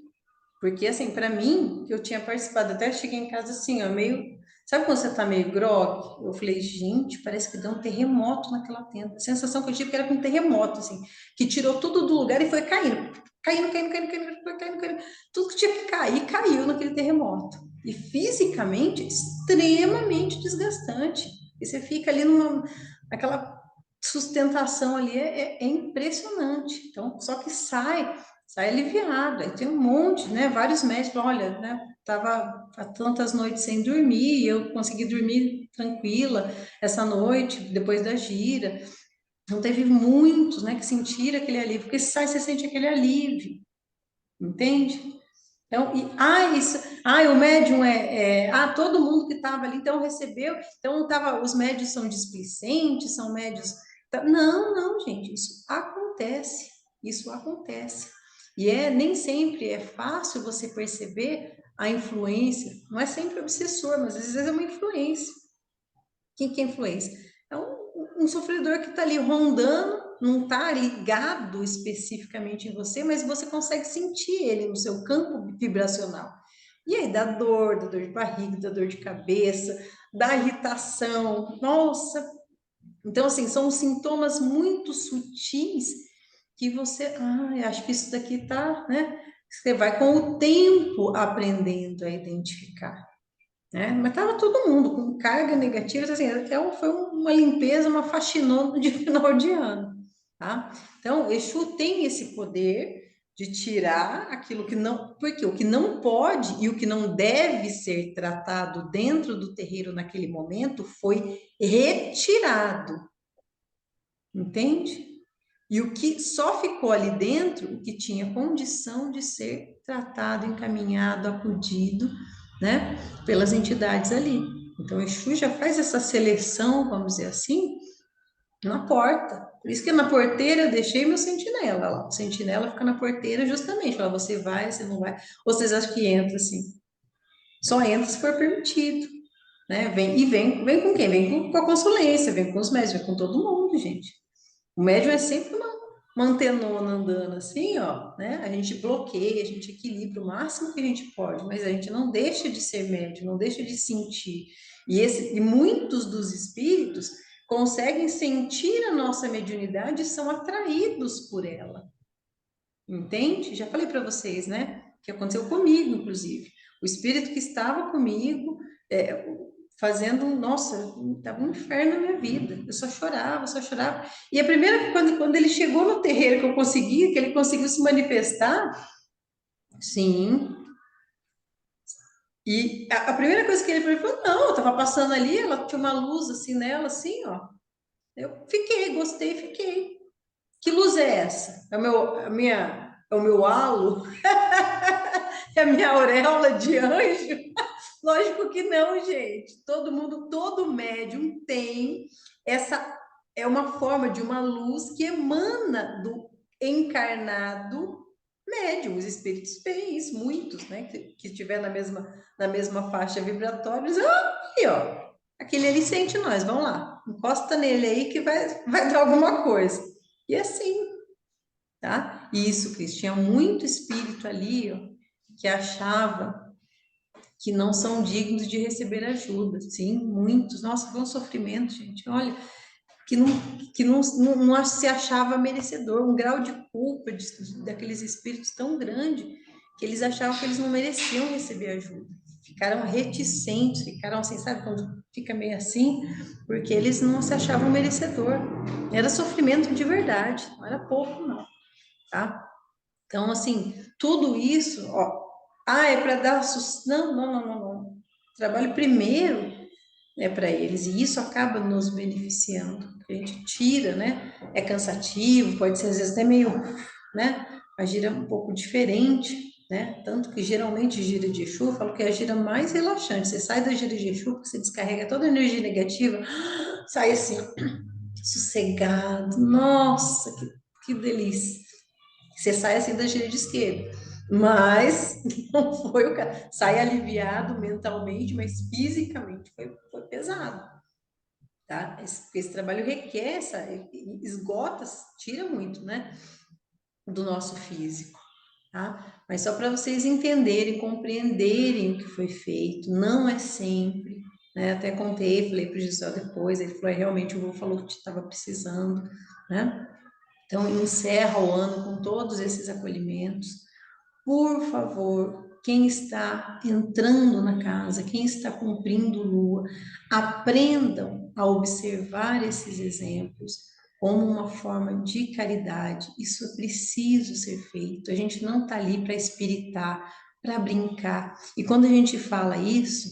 Porque, assim, para mim, que eu tinha participado, até cheguei em casa assim, ó, meio. Sabe quando você tá meio grog? Eu falei, gente, parece que deu um terremoto naquela tenda. A sensação que eu tive que era com um terremoto, assim, que tirou tudo do lugar e foi caindo. Caindo. Tudo que tinha que cair, caiu naquele terremoto. E fisicamente, extremamente desgastante. E você fica ali aquela sustentação ali, é impressionante. Então, só que sai aliviado. Aí tem um monte, né? Vários médicos falam, olha, né? Tava há tantas noites sem dormir, e eu consegui dormir tranquila essa noite, depois da gira. Então teve muitos, né, que sentiram aquele alívio, porque você sente aquele alívio, entende? Então, o médium todo mundo que estava ali, então recebeu, então os médios são displicentes, são médios. Não, não, gente, isso acontece. E nem sempre é fácil você perceber a influência, não é sempre obsessor, mas às vezes é uma influência. Quem que é influência? É um sofredor que está ali rondando, não está ligado especificamente em você, mas você consegue sentir ele no seu campo vibracional. E aí dá dor de barriga, dá dor de cabeça, dá irritação. Nossa! Então, assim, são sintomas muito sutis que você, eu acho que isso daqui tá, né? Você vai com o tempo aprendendo a identificar, né? Mas estava todo mundo com carga negativa, assim, foi uma limpeza, uma faxinona de final de ano, tá? Então, Exu tem esse poder de tirar aquilo que não, porque o que não pode e o que não deve ser tratado dentro do terreiro naquele momento foi retirado, entende? E o que só ficou ali dentro, o que tinha condição de ser tratado, encaminhado, acudido, né, pelas entidades ali. Então, o Exu já faz essa seleção, vamos dizer assim, na porta. Por isso que na porteira eu deixei meu sentinela lá. O sentinela fica na porteira justamente, fala, você vai, você não vai. Ou vocês acham que entra assim? Só entra se for permitido, né? Vem com quem? Vem com a consulência, vem com os médicos, vem com todo mundo, gente. O médium é sempre uma antenona andando assim, ó, né? A gente bloqueia, a gente equilibra o máximo que a gente pode, mas a gente não deixa de ser médium, não deixa de sentir. E muitos dos espíritos conseguem sentir a nossa mediunidade e são atraídos por ela. Entende? Já falei para vocês, né? Que aconteceu comigo, inclusive. O espírito que estava comigo, é, fazendo, nossa, estava um inferno na minha vida. Eu só chorava, só chorava. E a primeira, quando ele chegou no terreiro que eu consegui, que ele conseguiu se manifestar, sim. E a primeira coisa que ele falou, não, eu estava passando ali, ela tinha uma luz assim nela, assim, ó. Eu fiquei, gostei, fiquei. Que luz é essa? É o meu halo? É a minha auréola de anjo? Lógico que não, gente. Todo mundo, todo médium tem essa, é uma forma de uma luz que emana do encarnado médium. Os espíritos têm isso, muitos, né? Que estiver na mesma faixa vibratória, dizem, ah, aí, ó, aquele ali sente nós, vamos lá, encosta nele aí que vai dar alguma coisa. E assim, tá? Isso, Cris, tinha muito espírito ali, ó, que achava que não são dignos de receber ajuda. Sim, muitos. Nossa, foi um sofrimento, gente. Olha, que não se achava merecedor, um grau de culpa daqueles espíritos tão grande que eles achavam que eles não mereciam receber ajuda. Ficaram reticentes, ficaram assim, sabe, quando fica meio assim, porque eles não se achavam merecedor. Era sofrimento de verdade, não era pouco, não, tá? Então, assim, tudo isso, ó, é para dar não, não, não, não, não. O trabalho primeiro é para eles, e isso acaba nos beneficiando. A gente tira, né? É cansativo, pode ser às vezes até meio, né? A gira um pouco diferente, né? Tanto que geralmente gira de Exu, eu falo que é a gira mais relaxante. Você sai da gira de Exu, você descarrega toda a energia negativa, sai assim, sossegado. Nossa, que delícia. Você sai assim da gira de esquerda. Mas não foi o caso. Sai aliviado mentalmente, mas fisicamente foi pesado. Tá? Esse trabalho requer, esgota, tira muito, né? Do nosso físico. Tá? Mas só para vocês entenderem, compreenderem o que foi feito, não é sempre. Né? Até contei, falei para o Gisele depois, ele falou, realmente o vô falou que estava precisando, né? Então, encerra o ano com todos esses acolhimentos. Por favor, quem está entrando na casa, quem está cumprindo lua, aprendam a observar esses exemplos como uma forma de caridade. Isso é preciso ser feito. A gente não está ali para espiritar, para brincar. E quando a gente fala isso,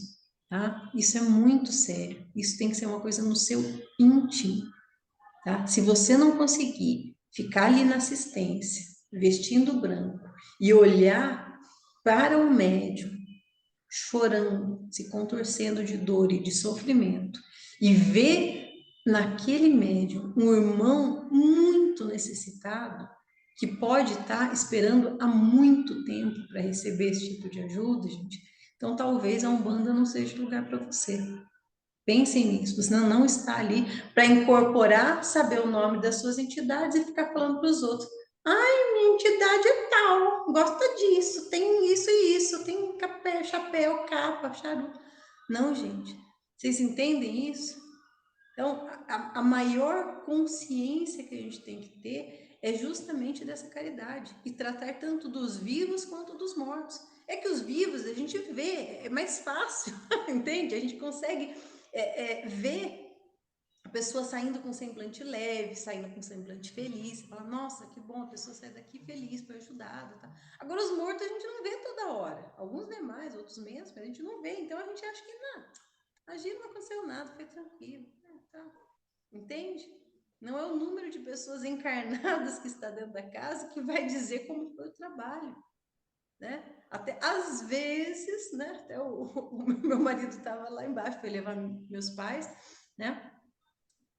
tá? Isso é muito sério. Isso tem que ser uma coisa no seu íntimo. Tá? Se você não conseguir ficar ali na assistência, vestindo branco, e olhar para o médium, chorando, se contorcendo de dor e de sofrimento, e ver naquele médium um irmão muito necessitado, que pode estar esperando há muito tempo para receber esse tipo de ajuda, gente, então talvez a Umbanda não seja o lugar para você. Pensem nisso, você não está ali para incorporar, saber o nome das suas entidades e ficar falando para os outros. Ai, minha entidade é tal, gosta disso, tem isso e isso, tem chapéu, capa, charuto. Não, gente, vocês entendem isso? Então, a maior consciência que a gente tem que ter é justamente dessa caridade, e tratar tanto dos vivos quanto dos mortos. É que os vivos a gente vê, é mais fácil, entende? A gente consegue ver a pessoa saindo com semblante leve, saindo com semblante feliz, você fala, nossa, que bom, a pessoa sai daqui feliz, foi ajudada, tá? Agora, os mortos a gente não vê toda hora, alguns demais, outros menos, mas a gente não vê, então a gente acha que, não, agir não aconteceu nada, foi tranquilo, tá. Entende? Não é o número de pessoas encarnadas que está dentro da casa que vai dizer como foi o trabalho, né? Até às vezes, né? Até o meu marido estava lá embaixo, foi levar meus pais, né?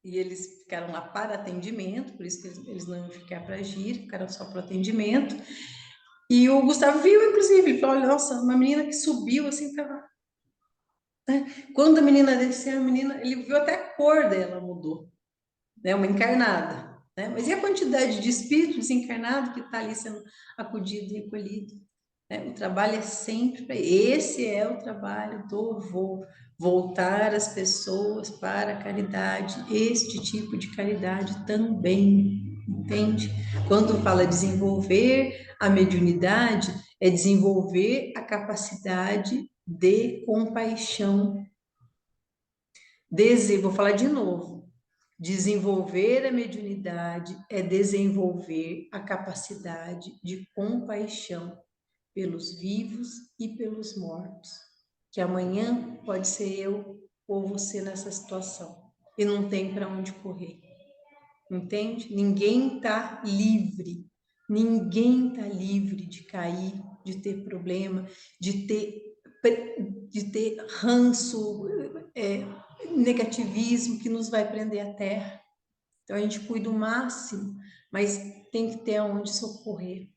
E eles ficaram lá para atendimento, por isso que eles não iam ficar para agir, ficaram só para atendimento. E o Gustavo viu, inclusive, ele falou: olha, nossa, uma menina que subiu assim, tava. Quando a menina desceu, a menina, ele viu até a cor dela mudou, né? Uma encarnada, né? Mas e a quantidade de espírito desencarnado que está ali sendo acudido e recolhido? Né? O trabalho é sempre para esse é o trabalho do vô, voltar as pessoas para a caridade, este tipo de caridade também, entende? Quando fala desenvolver a mediunidade, é desenvolver a capacidade de compaixão. Vou falar de novo. Desenvolver a mediunidade é desenvolver a capacidade de compaixão pelos vivos e pelos mortos. Que amanhã pode ser eu ou você nessa situação e não tem para onde correr. Entende? Ninguém está livre. Ninguém está livre de cair, de ter problema, de ter ranço, negativismo que nos vai prender à terra. Então a gente cuida o máximo, mas tem que ter aonde socorrer.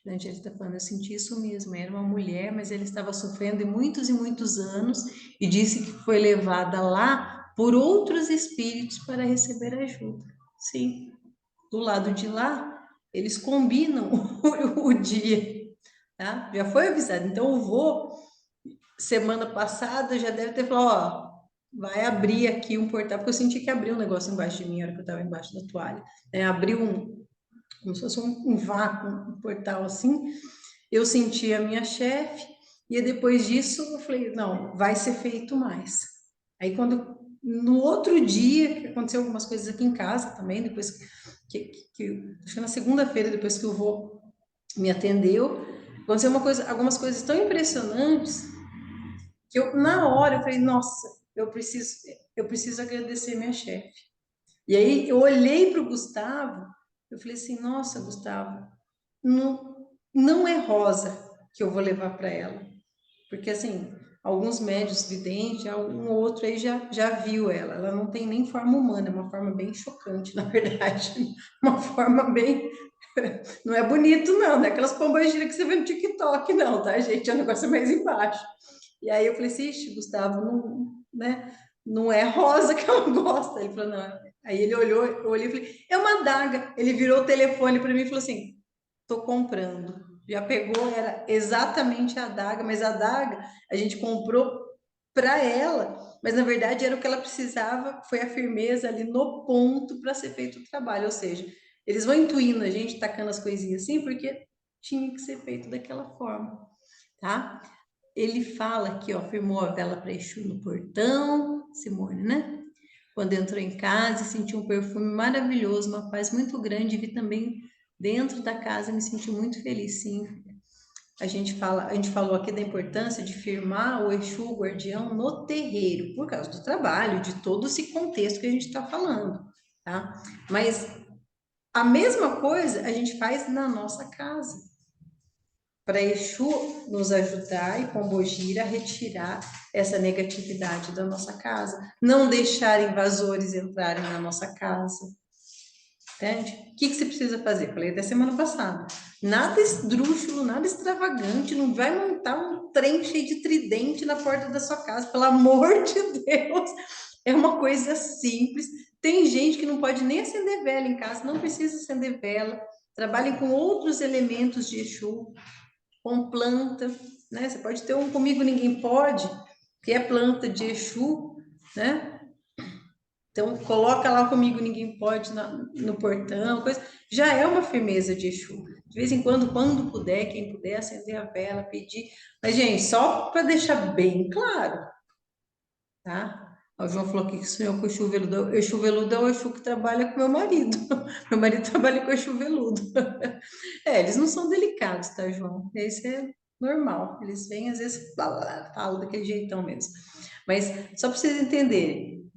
Ele está falando, eu senti isso mesmo, era uma mulher, mas ela estava sofrendo e muitos anos, e disse que foi levada lá por outros espíritos para receber ajuda. Sim, do lado de lá, eles combinam o dia, tá? Já foi avisado. Então, o vô, semana passada, já deve ter falado, ó, vai abrir aqui um portal, porque eu senti que abriu um negócio embaixo de mim, na hora que eu estava embaixo da toalha. Abriu como se fosse um vácuo, um portal assim. Eu senti a minha chefe, e depois disso eu falei, não, vai ser feito mais. Aí no outro dia, que aconteceu algumas coisas aqui em casa também, depois acho que na segunda-feira, depois que o vô me atendeu, aconteceu algumas coisas tão impressionantes, que na hora eu falei, nossa, eu preciso agradecer minha chefe. E aí eu olhei para o Gustavo, eu falei assim, nossa, Gustavo, não é rosa que eu vou levar para ela. Porque, assim, alguns médios videntes, um ou outro aí já viu ela. Ela não tem nem forma humana, é uma forma bem chocante, na verdade. Uma forma bem... Não é bonito, não é aquelas pombagiras que você vê no TikTok, não, tá, gente? É um negócio mais embaixo. E aí eu falei assim, ixi, Gustavo, não, né? Não é rosa que ela gosta. Ele falou, não. Aí ele olhou, eu olhei e falei, é uma adaga. Ele virou o telefone para mim e falou assim, tô comprando. Já pegou, era exatamente a adaga, mas a adaga a gente comprou para ela, mas na verdade era o que ela precisava, foi a firmeza ali no ponto para ser feito o trabalho, ou seja, eles vão intuindo a gente, tacando as coisinhas assim, porque tinha que ser feito daquela forma, tá? Ele fala aqui, ó, firmou a vela para Exu no portão, Simone, né? Quando entrou em casa e sentiu um perfume maravilhoso, uma paz muito grande, vi também dentro da casa, me senti muito feliz, sim. A gente falou aqui da importância de firmar o Exu, o guardião, no terreiro, por causa do trabalho, de todo esse contexto que a gente está falando, tá? Mas a mesma coisa a gente faz na nossa casa, para Exu nos ajudar e Pombogira a retirar essa negatividade da nossa casa, não deixar invasores entrarem na nossa casa, entende? O que você precisa fazer? Falei até semana passada. Nada esdrúxulo, nada extravagante, não vai montar um trem cheio de tridente na porta da sua casa, pelo amor de Deus. É uma coisa simples. Tem gente que não pode nem acender vela em casa, não precisa acender vela. Trabalhem com outros elementos de Exu, com planta, né? Você pode ter um Comigo Ninguém Pode, que é planta de Exu, né? Então, coloca lá comigo, ninguém pode no portão, coisa. Já é uma firmeza de Exu. De vez em quando puder, quem puder acender a vela, pedir. Mas, gente, só para deixar bem claro, tá? O João falou aqui que sonhou com o Exu veludo. O Exu veludo é o Exu que trabalha com meu marido. Meu marido trabalha com o Exu veludo. É, eles não são delicados, tá, João? Isso é normal. Eles vêm, às vezes, falam daquele jeitão mesmo. Mas, só para vocês entenderem,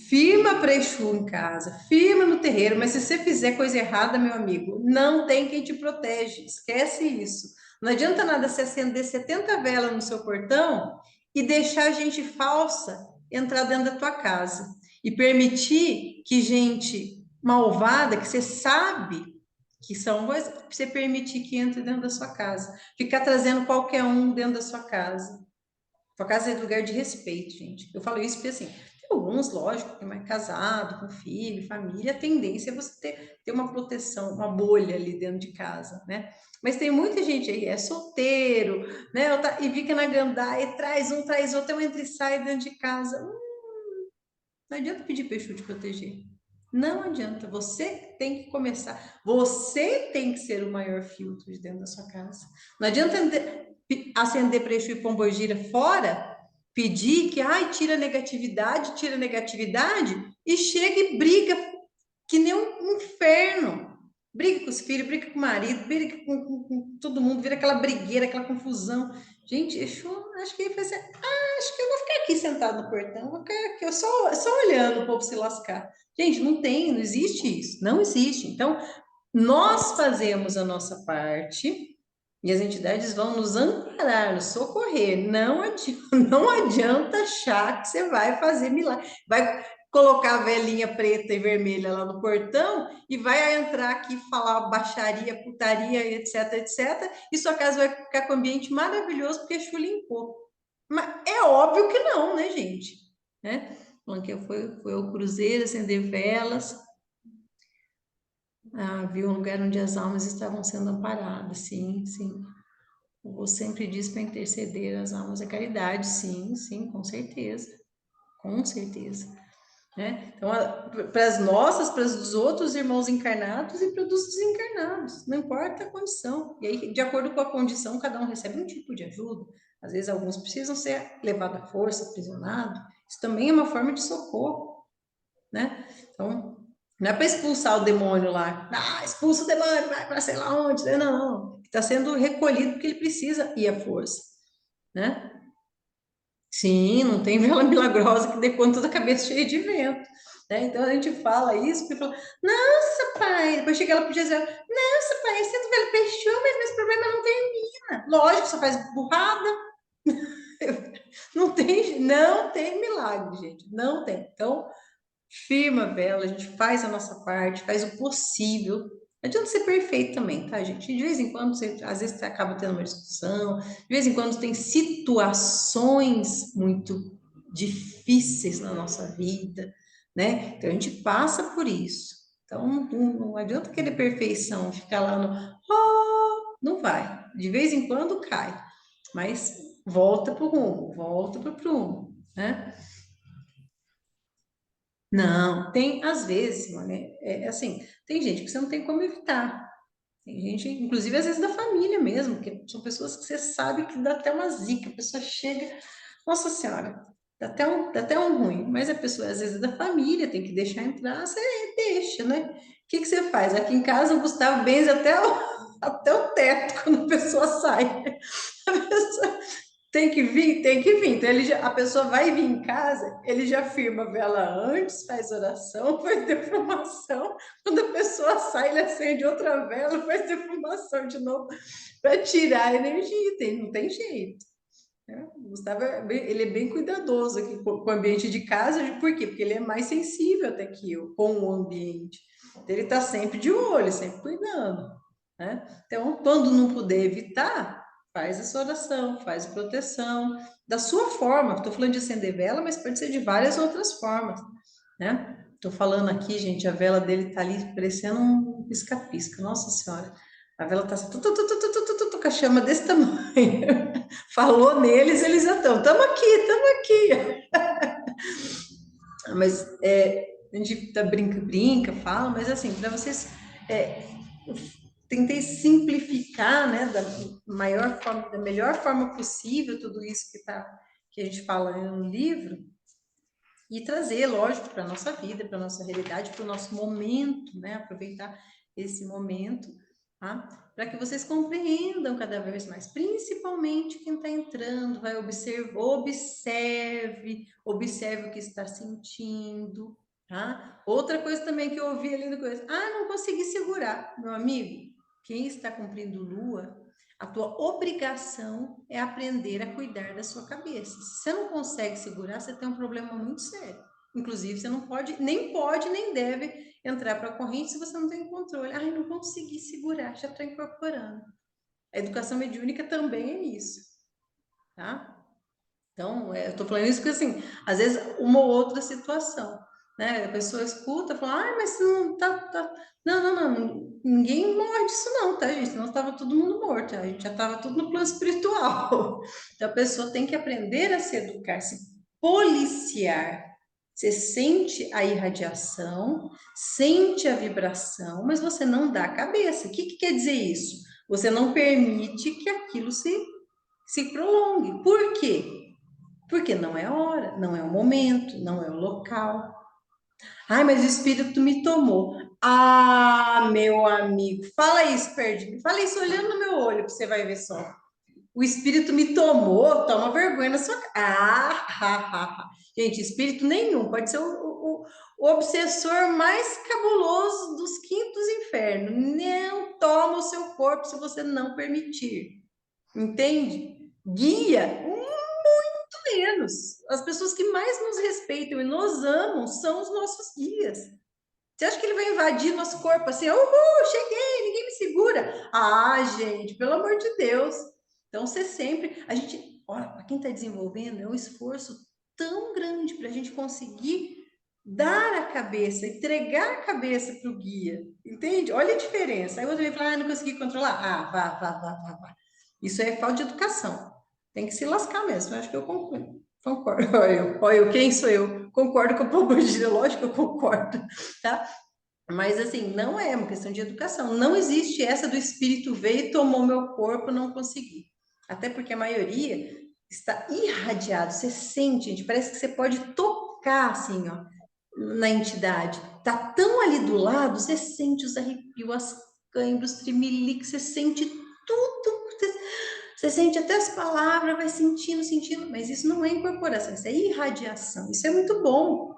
firma para Exu em casa, firma no terreiro, mas se você fizer coisa errada, meu amigo, não tem quem te protege. Esquece isso. Não adianta nada você acender 70 velas no seu portão e deixar gente falsa entrar dentro da tua casa e permitir que gente malvada, que você sabe que são, você permitir que entre dentro da sua casa, ficar trazendo qualquer um dentro da sua casa. Sua casa é lugar de respeito, gente. Eu falo isso porque, assim, tem alguns, lógico, que é mais casado, com filho, família, a tendência é você ter uma proteção, uma bolha ali dentro de casa, né? Mas tem muita gente aí, é solteiro, né? E fica na gandaia, traz um, traz outro, entra e sai dentro de casa. Não adianta pedir para Exu te proteger. Não adianta. Você tem que começar. Você tem que ser o maior filtro de dentro da sua casa. Não adianta acender para Exu e Pombogira fora, pedir que, ai, tira negatividade, e chega e briga que nem um inferno. Briga com os filhos, briga com o marido, briga com todo mundo, vira aquela brigueira, aquela confusão. Gente, Exu, acho que ele vai ser. Acho que eu vou ficar aqui sentado no portão, vou ficar aqui, eu só olhando o povo se lascar. Gente, não tem, não existe isso, não existe. Então, nós fazemos a nossa parte e as entidades vão nos amparar, nos socorrer. Não adianta, não adianta achar que você vai fazer milagre. Vai colocar a velhinha preta e vermelha lá no portão e vai entrar aqui falar baixaria, putaria, etc, etc. E sua casa vai ficar com um ambiente maravilhoso porque a Exu limpou. Mas é óbvio que não, né, gente? Né? Falando que foi ao cruzeiro acender velas, viu um lugar onde as almas estavam sendo amparadas, sim, sim. Eu vou sempre diz para interceder as almas da caridade, sim, sim, com certeza. Né? Então, para as nossas, para os dos outros irmãos encarnados e para os dos desencarnados, não importa a condição. E aí, de acordo com a condição, cada um recebe um tipo de ajuda. Às vezes, alguns precisam ser levados à força, aprisionados. Isso também é uma forma de socorro, né? Então, não é para expulsar o demônio lá. Expulsa o demônio, vai para sei lá onde. Não, não. Está sendo recolhido porque ele precisa ir à força, né? Sim, não tem vela milagrosa que dê conta da cabeça cheia de vento. Né? Então a gente fala isso, porque fala, nossa, pai, depois chega ela podia dizer, nossa, pai, sinto vela peixão, mas meus problemas não terminam. Lógico, só faz burrada. Não tem milagre, gente, não tem. Então, firma a vela, a gente faz a nossa parte, faz o possível. Não adianta ser perfeito também, tá, gente? De vez em quando, às vezes você acaba tendo uma discussão, de vez em quando tem situações muito difíceis na nossa vida, né? Então a gente passa por isso. Então não adianta querer perfeição, ficar lá no, não vai. De vez em quando cai, mas volta pro rumo, volta pro prumo, né? Não, tem, às vezes, mano, assim, tem gente que você não tem como evitar. Tem gente, inclusive às vezes da família mesmo, que são pessoas que você sabe que dá até uma zica, a pessoa chega, nossa senhora, dá até um ruim, mas a pessoa às vezes é da família, tem que deixar entrar, você deixa, né? O que que você faz? Aqui em casa o Gustavo benze até o teto quando a pessoa sai. A pessoa tem que vir, tem que vir. Então, a pessoa vai vir em casa, ele já firma a vela antes, faz oração, faz defumação. Quando a pessoa sai, ele acende outra vela, faz defumação de novo, para tirar a energia. Não tem jeito. Né? O Gustavo, ele é bem cuidadoso aqui com o ambiente de casa. Por quê? Porque ele é mais sensível até que eu, com o ambiente. Então, ele está sempre de olho, sempre cuidando. Né? Então, quando não puder evitar, faz a sua oração, faz a proteção, da sua forma. Estou falando de acender vela, mas pode ser de várias outras formas, né? Estou falando aqui, gente, a vela dele tá ali parecendo um pisca-pisca. Nossa Senhora, a vela tá assim, com a chama desse tamanho. Falou neles, eles já estão. Estamos aqui, estamos aqui. Mas a gente tá brinca, fala, mas assim, para vocês é, eu tentei simplificar, né, da maior forma, da melhor forma possível tudo isso que a gente fala no livro e trazer, lógico, para a nossa vida, para a nossa realidade, para o nosso momento, né? Aproveitar esse momento, tá? Para que vocês compreendam cada vez mais, principalmente quem está entrando, vai observe o que está sentindo, tá? Outra coisa também que eu ouvi ali no começo, não consegui segurar, meu amigo, quem está cumprindo lua, a tua obrigação é aprender a cuidar da sua cabeça. Se você não consegue segurar, você tem um problema muito sério. Inclusive, você não pode, nem deve entrar para a corrente se você não tem controle. Não consegui segurar, já estou incorporando. A educação mediúnica também é isso, tá? Então, eu estou falando isso porque, assim, às vezes, uma ou outra situação, né? A pessoa escuta, fala, mas não tá. Não, ninguém morre disso não, tá, gente? Senão estava todo mundo morto, a gente já estava tudo no plano espiritual. Então, a pessoa tem que aprender a se educar, se policiar. Você sente a irradiação, sente a vibração, mas você não dá a cabeça. O que quer dizer isso? Você não permite que aquilo se prolongue. Por quê? Porque não é a hora, não é o momento, não é o local. Mas o espírito me tomou. Meu amigo, fala isso perto de mim. Fala isso olhando no meu olho, que você vai ver só. O espírito me tomou, toma vergonha na sua cara. Gente, espírito nenhum, pode ser o obsessor mais cabuloso dos quintos infernos. Não toma o seu corpo se você não permitir. Entende? Guia, menos. As pessoas que mais nos respeitam e nos amam são os nossos guias. Você acha que ele vai invadir nosso corpo assim? Uhul, cheguei, ninguém me segura. Gente, pelo amor de Deus. Então, você sempre. A gente, olha, para quem está desenvolvendo, é um esforço tão grande para a gente conseguir dar a cabeça, entregar a cabeça para o guia. Entende? Olha a diferença. Aí o outro vai falar, não consegui controlar. Vá. Isso é falta de educação. Tem que se lascar mesmo. Eu acho que eu concordo. Olha eu, quem sou eu? Concordo com a pombogira, lógico que eu concordo, tá? Mas assim, não é uma questão de educação. Não existe essa do espírito veio e tomou meu corpo, não consegui. Até porque a maioria está irradiado. Você sente, gente, parece que você pode tocar assim, ó, na entidade. Tá tão ali do lado, você sente os arrepios, as câimbras, tremeliques, você sente tudo. Você sente até as palavras, vai sentindo, mas isso não é incorporação, isso é irradiação. Isso é muito bom.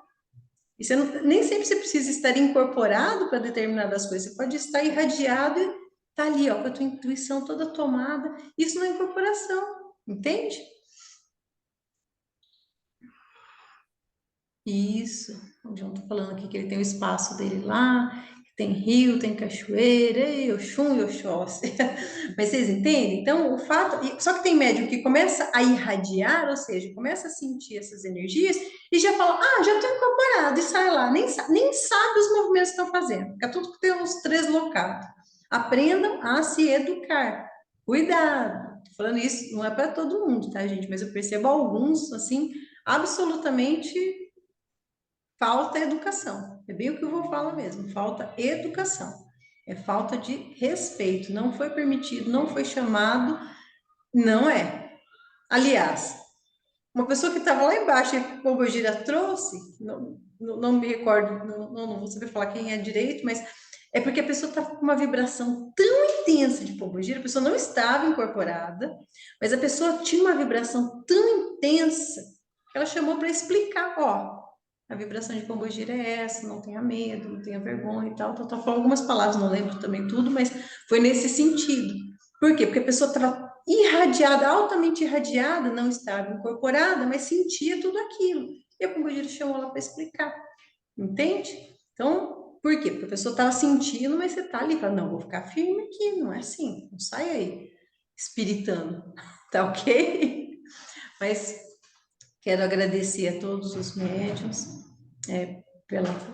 Isso nem sempre você precisa estar incorporado para determinadas coisas. Você pode estar irradiado e tá ali, ó, com a tua intuição toda tomada. Isso não é incorporação, entende? Isso. O João tá falando aqui que ele tem o espaço dele lá, que tem rio, tem cachoeira, e Oxum e Oxóssi. Mas vocês entendem? Então, o fato. Só que tem médium que começa a irradiar, ou seja, começa a sentir essas energias e já fala: já estou incorporado, e sai lá. Nem sabe os movimentos que estão fazendo. É tudo que tem uns três locados. Aprendam a se educar. Cuidado. Tô falando isso, não é para todo mundo, tá, gente? Mas eu percebo alguns, assim, absolutamente falta educação. É bem o que eu vou falar mesmo. Falta educação. É falta de respeito. Não foi permitido, não foi chamado, não é. Aliás, uma pessoa que estava lá embaixo e que o Pombogira trouxe, não me recordo, não vou saber falar quem é direito, mas é porque a pessoa estava com uma vibração tão intensa de Pombogira, a pessoa não estava incorporada, mas a pessoa tinha uma vibração tão intensa que ela chamou para explicar, ó, a vibração de Pombogira é essa, não tenha medo, não tenha vergonha e tal, falou algumas palavras, não lembro também tudo, mas foi nesse sentido. Por quê? Porque a pessoa estava irradiada, altamente irradiada, não estava incorporada, mas sentia tudo aquilo. E a Pombogira chamou ela para explicar, entende? Então, por quê? Porque a pessoa estava sentindo, mas você está ali, fala, não, vou ficar firme aqui, não é assim, não sai aí, espiritando, tá ok? Mas quero agradecer a todos os médiuns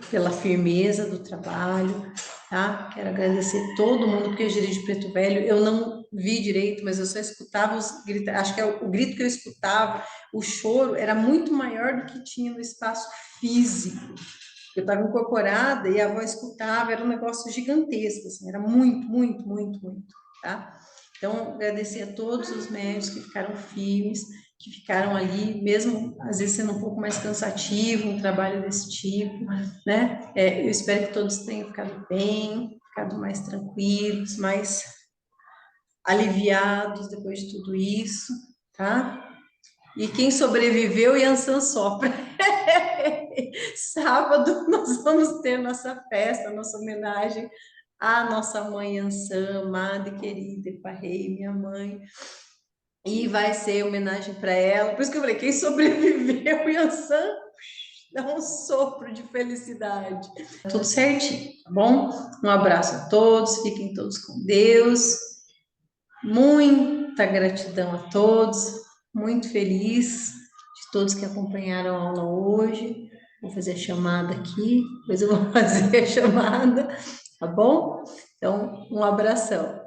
pela firmeza do trabalho, tá? Quero agradecer todo mundo, porque eu Giri de Preto Velho, eu não vi direito, mas eu só escutava os gritos, acho que é o grito que eu escutava, o choro era muito maior do que tinha no espaço físico. Eu estava incorporada e a avó escutava, era um negócio gigantesco, assim, era muito, muito, muito, muito, tá? Então, agradecer a todos os médicos que ficaram firmes, que ficaram ali, mesmo às vezes sendo um pouco mais cansativo, um trabalho desse tipo, né? Eu espero que todos tenham ficado bem, ficado mais tranquilos, mais aliviados depois de tudo isso, tá? E quem sobreviveu, Yansan sopra. Sábado nós vamos ter nossa festa, nossa homenagem à nossa mãe Yansan, amada e querida, Eparrei, minha mãe. E vai ser homenagem para ela. Por isso que eu falei, quem sobreviveu, Yansan, dá um sopro de felicidade. Tudo certinho, tá bom? Um abraço a todos, fiquem todos com Deus. Muita gratidão a todos, muito feliz de todos que acompanharam a aula hoje. Vou fazer a chamada aqui, depois eu vou fazer a chamada, tá bom? Então, um abração.